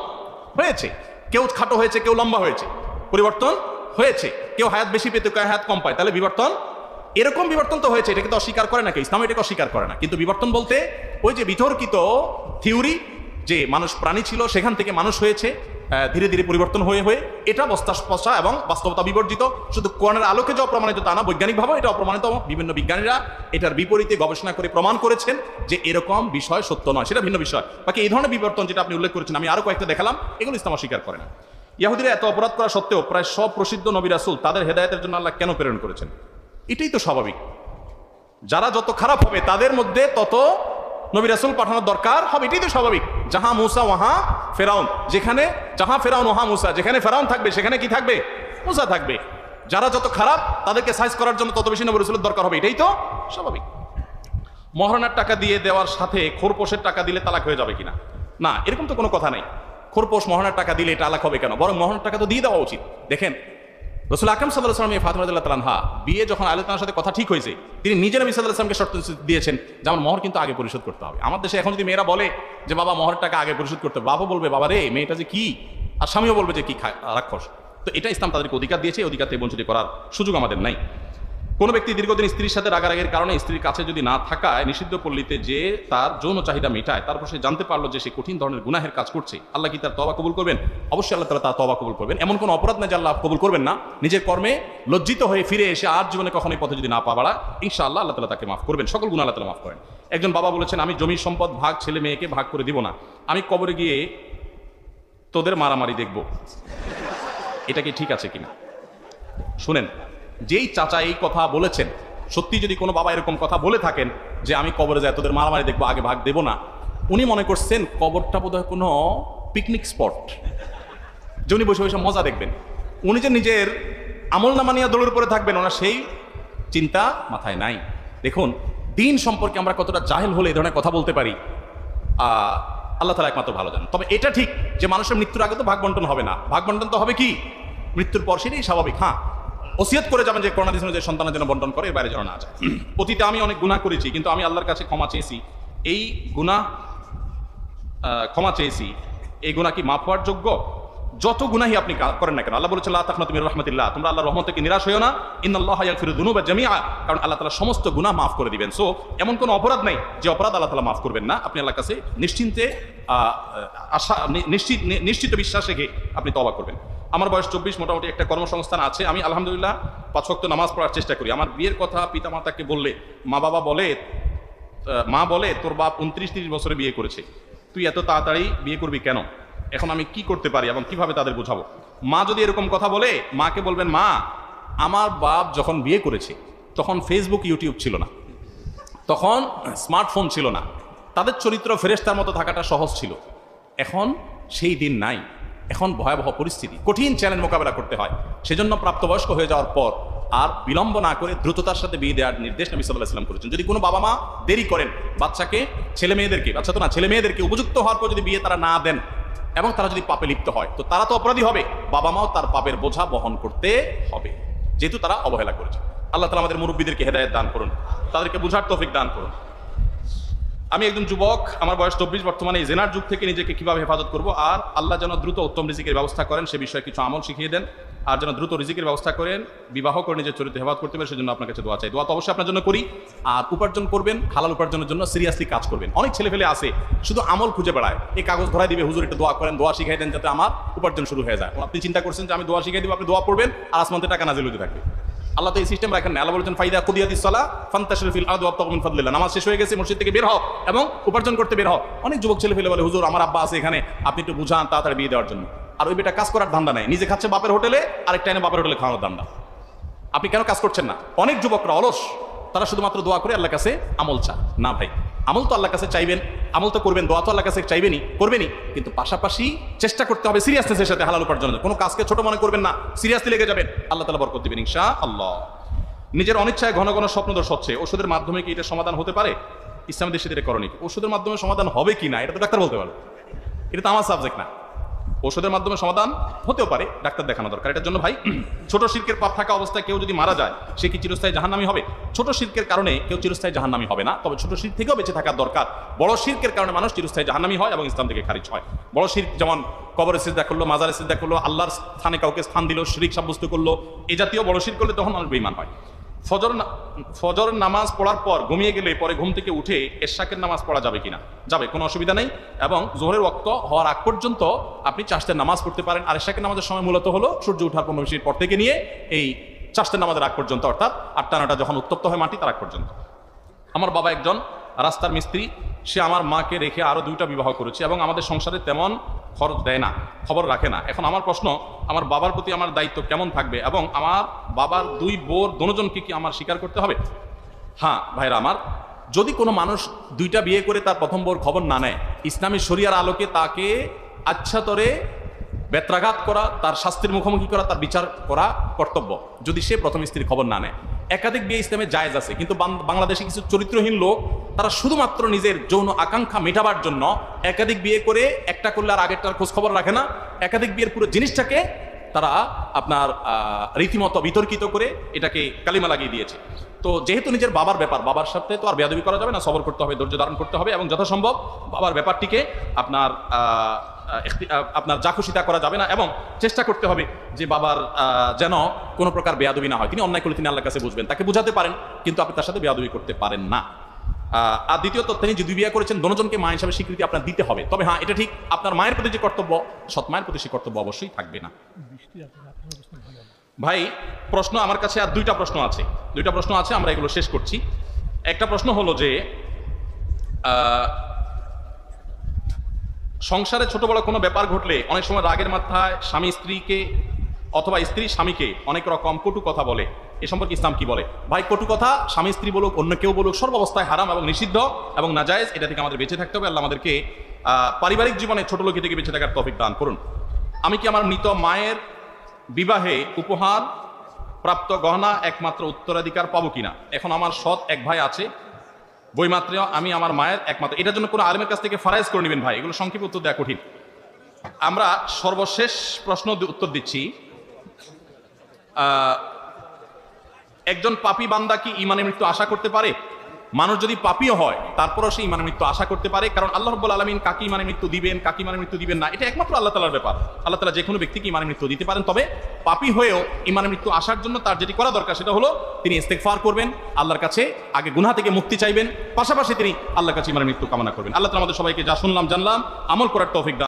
হয়েছে। কেউ খাটো হয়েছে, কেউ লম্বা হয়েছে, পরিবর্তন হয়েছে। কেউ হায়াত বেশি পেতে, কেউ হায়াত কম পায়, তাহলে বিবর্তন, এরকম বিবর্তন তো হয়েছে। এটাকে তো অস্বীকার করে না কেউ, ইসলাম এটাকে অস্বীকার করে না। কিন্তু বিবর্তন বলতে ওই যে বিতর্কিত থিওরি যে মানুষ প্রাণী ছিল, সেখান থেকে মানুষ হয়েছে, ধীরে ধীরে পরিবর্তন হয়ে হয়ে, এটা বস্তাস্পর্শা এবং বাস্তবতা বিবর্জিত। শুধু কোরআনের আলোকে যে অপ্রমাণিত তা না, বৈজ্ঞানিকভাবে এটা অপ্রমাণিত। বিভিন্ন বিজ্ঞানীরা এটার বিপরীতে গবেষণা করে প্রমাণ করেছেন যে এরকম বিষয় সত্য নয়, সেটা ভিন্ন বিষয়। বাকি এই ধরনের বিবর্তন যেটা আপনি উল্লেখ করেছেন, আমি আরো কয়েকটা দেখালাম, এগুলো ইসলাম অস্বীকার করে না। ইহুদিরা এত অপরাধ করা সত্ত্বেও প্রায় সব প্রসিদ্ধ নবী রাসূল তাদের হেদায়েতের জন্য আল্লাহ কেন প্রেরণ করেছেন? এটাই তো স্বাভাবিক। যারা যত খারাপ হবে তাদের মধ্যে তত নবী রাসূল পাঠানোর দরকার হবে, এটাই তো স্বাভাবিক। জাহা মুসা ওয়াহা ফেরাউন, যেখানে জাহা ফেরাউন ওহা মুসা, যেখানে ফেরাউন থাকবে সেখানে কি থাকবে? মুসা থাকবে। যারা যত খারাপ তাদেরকে সাইজ করার জন্য তত বেশি নবী রাসূলের দরকার হবে, এটাই তো স্বাভাবিক। মহারণার টাকা দিয়ে দেওয়ার সাথে খোরপোশের টাকা দিলে তালাক হয়ে যাবে কিনা? না, এরকম তো কোনো কথা নেই। খোরপোশ মহারণার টাকা দিলে তালাক হবে কেন? বরং মহারণার টাকা তো দিয়ে দেওয়া উচিত। দেখেন রাসূল আকরাম সাল্লাল্লাহু আলাইহি ওয়াসাল্লাম ফাতিমা রাদিয়াল্লাহু তাআলা আনহা বিয়ে যখন আলী তাআলার সাথে কথা ঠিক হয়েছে, তিনি নিজে নবী সাল্লাল্লাহু আলাইহি ওয়াসাল্লামকে শর্ত দিয়েছেন যে আমার মহর কিন্তু আগে পরিশোধ করতে হবে। আমার দেশে এখন যদি মেয়েরা বলে যে বাবা মহরের টাকা আগে পরিশোধ করতে, বাবা বলবে বাবা রে মেয়েটা যে কি, আর স্বামীও বলবে যে কি রাক্ষস। তো এটা ইসলাম তাদেরকে অধিকার দিয়েছে, অধিকার থেকে বঞ্চিত করার সুযোগ আমাদের নাই। কোনো ব্যক্তি দীর্ঘদিন স্ত্রীর সাথে রাগারাগির কারণে স্ত্রীর কাছে যদি না থাকায় নিষিদ্ধ পল্লীতে যে তার যৌন চাহিদা মেটায়, তারপর সে জানতে পারলো যে সে কঠিন ধরনের গুনাহের কাজ করছে, আল্লাহ কি তার তওবা কবুল করবেন? অবশ্যই আল্লাহ তাআলা তার তওবা কবুল করবেন। এমন কোনো অপরাধ না যে আল্লাহ কবুল করবেন না। নিজের কর্মে লজ্জিত হয়ে ফিরে এসে আর জীবনে কখনোই পথে যদি না পা বাড়ায়, ইনশাআল্লাহ আল্লাহ তাআলা তাকে মাফ করবেন, সকল গুনাহ আল্লাহ তাআলা মাফ করেন। একজন বাবা বলেছেন, আমি জমি সম্পদ ভাগ ছেলে মেয়েকে ভাগ করে দিব না, আমি কবরে গিয়ে তোদের মারামারি দেখব। এটা কি ঠিক আছে কিনা? শুনেন, যেই চাচা এই কথা বলেছেন, সত্যি যদি কোনো বাবা এরকম কথা বলে থাকেন যে আমি কবরে যাই তোদের মারামারি দেখবো, আগে ভাগ দেব না, উনি মনে করছেন কবরটা বোধহয় কোনো পিকনিক স্পট, যে উনি বসে বসে মজা দেখবেন। উনি যে নিজের আমল নামা নিয়ে দৌড়ের উপরে থাকবেন, ওনার সেই চিন্তা মাথায় নাই। দেখুন, দিন সম্পর্কে আমরা কতটা জাহেল হলে এই ধরনের কথা বলতে পারি, আল্লাহ তাআলা একমাত্র ভালো জানেন। তবে এটা ঠিক যে মানুষের মৃত্যুর আগে তো ভাগ বন্টন হবে না, ভাগ বন্টন তো হবে কি মৃত্যুর পর, সেটাই স্বাভাবিক। হ্যাঁ, ওসিয়ত করে যাবেন যে করোনা দিনের যে সন্তানের জন্য বন্টন করে, এর বাইরে যেন না যায়। অতীতে আমি অনেক গুনাহ করেছি, কিন্তু আমি আল্লাহর কাছে ক্ষমা চেয়েছি, এই গুনাহ ক্ষমা চেয়েছি, এই গুনাহ কি মাফ হওয়ার যোগ্য? যত গুনাহই আপনি করেন না কেন, আল্লাহ বলেছেন লা তাকনাতু মির রাহমাতিল্লাহ, তোমরা আল্লাহর রহমত থেকে নিরাশ হইও না, ইন্নাল্লাহা ইয়াগফিরু যুনুবা জামিআ, কারণ আল্লাহ তাআলা সমস্ত গুনাহ মাফ করে দিবেন। সো এমন কোনো অপরাধ নাই যে অপরাধ আল্লাহ তাআলা মাফ করবেন না। আপনি আল্লাহর কাছে নিশ্চিন্তে আশা নিশ্চিত বিশ্বাস রেখে আপনি তওবা করবেন। আমার বয়স 24, মোটামুটি একটা কর্মসংস্থান আছে, আমি আলহামদুলিল্লাহ 5 ওয়াক্ত নামাজ পড়ার চেষ্টা করি। আমার বিয়ের কথা পিতা মাতাকে বললে মা বলে তোর বাপ 29-30 বছরে বিয়ে করেছে, তুই এত তাড়াতাড়ি বিয়ে করবি কেন? এখন আমি কি করতে পারি এবং কিভাবে তাদের বোঝাবো? মা যদি এরকম কথা বলে, মাকে বলবেন মা আমার বাপ যখন বিয়ে করেছে তখন ফেসবুক ইউটিউব ছিল না, তখন স্মার্টফোন ছিল না, তাদের চরিত্র ফেরেশতার মতো থাকাটা সহজ ছিল। এখন সেই দিন নাই, এখন ভয়াবহ পরিস্থিতি, কঠিন চ্যালেঞ্জ মোকাবেলা করতে হয়। সেজন্য প্রাপ্তবয়স্ক হয়ে যাওয়ার পর আর বিলম্ব না করে দ্রুততার সাথে বিয়ে দেওয়ার নির্দেশ নবী সাল্লাল্লাহু আলাইহি ওয়াসাল্লাম করেছেন। যদি কোনো বাবা মা দেরি করেন, বাচ্চাকে ছেলে মেয়েদেরকে উপযুক্ত হওয়ার পর যদি বিয়ে তারা না দেন এবং তারা যদি পাপে লিপ্ত হয়, তো তারা তো অপরাধী হবে, বাবা মাও তার পাপের বোঝা বহন করতে হবে, যেহেতু তারা অবহেলা করেছে। আল্লাহ তাআলা আমাদের মুরব্বীদেরকে হেদায়েত দান করুন, তাদেরকে বুঝার তৌফিক দান করুন। আমি একজন যুবক, আমার বয়স 24, বর্তমানে এই জেনার যুগ থেকে নিজেকে কিভাবে হেফাজত করব, আর আল্লাহ যেন দ্রুত উত্তম রিজিকের ব্যবস্থা করেন সে বিষয়ে কিছু আমল শিখিয়ে দেন, আর যেন দ্রুত রিজিকের ব্যবস্থা করেন, বিবাহ করে নিজের চরিত্র হেফাজত করতে পারে, সেজন্য আপনার কাছে দোয়া চাই। দোয়া তো অবশ্যই আপনার জন্য করি। আর উপার্জন করবেন, হালাল উপার্জনের জন্য সিরিয়াসলি কাজ করবেন। অনেক ছেলে ফেলে আছে শুধু আমল খুঁজে বেড়ায়, এই কাগজ ধরাই দিবে হুজুর একটু দোয়া করেন, দোয়া শিখাই দেন যাতে আমার উপার্জন শুরু হয়ে যায়। আপনি চিন্তা করছেন যে আমি দোয়া শিখাই দিব, আপনি দোয়া পড়বেন আর আসমানতে টাকা নাজিল হতে থাকবে। আল্লাহ তো এই সিস্টেম রাখেন না। আল্লাহ বলেছেন ফাইদা কুদিয়াতিস সালাহ ফান্তাশিরু ফিল আরদি ওয়াবতাগু মিন ফাদলিল্লাহ, নামাজ শেষ হয়ে গেছে, মসজিদ থেকে বের হও এবং উপার্জন করতে বের হও। অনেক যুবক ছেলে ফেলে বলে হুজুর আমার আব্বা আছে এখানে, আপনি একটু বুঝান তাড়াতাড়ি বিয়ে দেওয়ার জন্য। আর ওই বেটা কাজ করার ধান্দা নাই, নিজে খাচ্ছে বাপের হোটেলে, আরেকটা এনে বাপের হোটেলে খাওয়ানোর ধান্দা। আপনি কেন কাজ করছেন না? অনেক যুবকরা অলস, তারা শুধুমাত্র দোয়া করে আল্লাহর কাছে আমল চায় না। ভাই, আমল তো আল্লাহর কাছে চাইবেন, আমল তো করবেন, দোয়া তো আল্লাহর কাছে করবেনই, কিন্তু পাশাপাশি চেষ্টা করতে হবে সিরিয়াসনেসের সাথে হালাল উপার্জনের। কোনো কাজকে ছোট মনে করবেন না, সিরিয়াসলি লেগে যাবেন, আল্লাহ তাআলা বরকত দিবেন ইনশাআল্লাহ। নিজের অনিচ্ছায় ঘন ঘন স্বপ্নদোষ হচ্ছে, ওষুধের মাধ্যমে কি এটা সমাধান হতে পারে? ইসলামের দেশে এটা করণীয়, ওষুধের মাধ্যমে সমাধান হবে কি না এটা তো ডাক্তার বলতে পারে, এটা তো আমার সাবজেক্ট না। ওষুধের মাধ্যমে সমাধান হতেও পারে, ডাক্তার দেখানো দরকার এটার জন্য। ভাই, ছোট শিরকের পাপ থাকা অবস্থায় কেউ যদি মারা যায়, সে কি চিরস্থায়ী জাহান্নামী হবে? ছোট শিরকের কারণে কেউ চিরস্থায়ী জাহান্নামী হবে না, তবে ছোট শিরক থেকেও বেঁচে থাকার দরকার। বড় শিরকের কারণে মানুষ চিরস্থায়ী জাহান্নামী হয় এবং ইসলাম থেকে খারিজ হয়। বড় শিরক যেমন কবরে সিজদা করলো, মাজারে সিজদা করলো, আল্লাহর স্থানে কাউকে স্থান দিল, শিরক সাব্যস্ত করলো, এই জাতীয় বড় শিরক করলে তখন মানুষ বেঈমান হয়। ফজর নামাজ পড়ার পর ঘুমিয়ে গেলে পরে ঘুম থেকে উঠে এশাকের নামাজ পড়া যাবে কিনা? যাবে, কোনো অসুবিধা নেই। এবং জোহরের ওয়াক্ত হওয়ার আগ পর্যন্ত আপনি চাষতের নামাজ পড়তে পারেন। আর এশাকের নামাজের সময় মূলত হলো সূর্য উঠার 15 মিনিট পর থেকে নিয়ে এই চাষতের নামাজের আগ পর্যন্ত, অর্থাৎ 8টা-9টা যখন উত্তপ্ত হয় মাটি, তার আগ পর্যন্ত। আমার বাবা একজন রাস্তার মিস্ত্রি, সে আমার মাকে রেখে আরো 2টা বিবাহ করেছে এবং আমাদের সংসারে তেমন খরচ দেয় না, খবর রাখে না। এখন আমার প্রশ্ন, আমার বাবার প্রতি আমার দায়িত্ব কেমন থাকবে এবং আমার বাবার 2 বোর দোনোজনকে কি আমার স্বীকার করতে হবে? হ্যাঁ ভাইরা আমার, যদি কোনো মানুষ দুইটা বিয়ে করে তার প্রথম বউর খবর না নেয়, ইসলামী শরিয়ার আলোকে তাকে আচ্ছাতরে বেত্রাঘাত করা, তার শাস্তির মুখোমুখি করা, তার বিচার করা কর্তব্য, যদি সে প্রথম স্ত্রীর খবর না নেয়। একাধিক বিয়ে ইসলামে জায়েজ আছে, কিন্তু বাংলাদেশে কিছু চরিত্রহীন লোক তারা শুধুমাত্র নিজের যৌন আকাঙ্ক্ষা মেটাবার জন্য একাধিক বিয়ে করে, একটা করলে আর আগেরটার খোঁজ খবর রাখে না, একাধিক বিয়ের পুরো জিনিসটাকে তারা আপনার রীতিমতো বিতর্কিত করে এটাকে কালিমা লাগিয়ে দিয়েছে। তো যেহেতু নিজের বাবার ব্যাপার, বাবার সাথে তো আর বেয়াদবি করা যাবে না, সবর করতে হবে, ধৈর্য ধারণ করতে হবে, এবং যথাসম্ভব বাবার ব্যাপারটিকে আপনার যা খুশি তা করা যাবে না, এবং চেষ্টা করতে হবে যে বাবার যেন কোনো প্রকার বেয়াদবি না হয়। তিনি অন্যায় করলে তিনি আল্লাহর কাছে বুঝবেন, তাকে বুঝাতে পারেন, কিন্তু আপনি তার সাথে বেয়াদবি করতে পারেন না। আর দ্বিতীয়ত, তিনি যে দুই বিয়ে করেছেন, দোনোজনকে মা হিসাবে স্বীকৃতি আপনার দিতে হবে। তবে হ্যাঁ, এটা ঠিক, আপনার মায়ের প্রতি যে কর্তব্য, সৎ মায়ের প্রতি সে কর্তব্য অবশ্যই থাকবে না। ভাই, প্রশ্ন আমার কাছে আর দুইটা প্রশ্ন আছে, আমরা এগুলো শেষ করছি। একটা প্রশ্ন হলো যে সংসারে ছোট বড় কোনো ব্যাপার ঘটলে অনেক সময় রাগের মাথায় স্বামী স্ত্রীকে অথবা স্ত্রী স্বামীকে অনেক রকম কটু কথা বলে, এ সম্পর্কে ইসলাম কি বলে? ভাই, কটু কথা স্বামী স্ত্রী বলুক, অন্য কেউ বলুক, সর্বাবস্থায় হারাম এবং নিষিদ্ধ এবং নাজায়েজ। এটা থেকে আমাদের বেঁচে থাকতে হবে। আল্লাহ আমাদেরকে পারিবারিক জীবনে ছোট লোক থেকে বেঁচে থাকার তৌফিক দান করুন। আমি কি আমার মৃত মায়ের বিবাহে উপহার প্রাপ্ত গহনা একমাত্র উত্তরাধিকার পাবো কিনা? এখন আমার সৎ এক ভাই আছে, বইমাত্র আমি আমার মায়ের একমাত্র। এটার জন্য কোনো আলেমের কাছ থেকে ফারাইজ করে নেবেন ভাই, এগুলো সংক্ষেপে উত্তর দেওয়া কঠিন। আমরা সর্বশেষ প্রশ্ন উত্তর দিচ্ছি। একজন পাপী বান্দা কি ঈমানের মৃত্যু আশা করতে পারে? মানুষ যদি পাপীও হয় তারপরও সে ঈমানের মৃত্যু আশা করতে পারে, কারণ আল্লাহ রাব্বুল আলামিন কাকে ঈমানের মৃত্যু দিবেন, কাকে ঈমানের মৃত্যু দিবেন না, এটা একমাত্র আল্লাহ তাআলার ব্যাপার। আল্লাহ তাআলা যে কোনো ব্যক্তিকে ঈমানের মৃত্যু দিতে পারেন। তবে পাপী হয়েও ঈমানের মৃত্যু আসার জন্য তার যেটি করা দরকার সেটা হলো তিনি ইস্তেগফার করবেন, আল্লাহর কাছে আগে গুনাহ থেকে মুক্তি চাইবেন, পাশাপাশি তিনি আল্লাহর কাছে ঈমানের মৃত্যু কামনা করবেন। আল্লাহ তাআলা আমাদের সবাইকে যা শুনলাম জানলাম আমল করার তৌফিক দান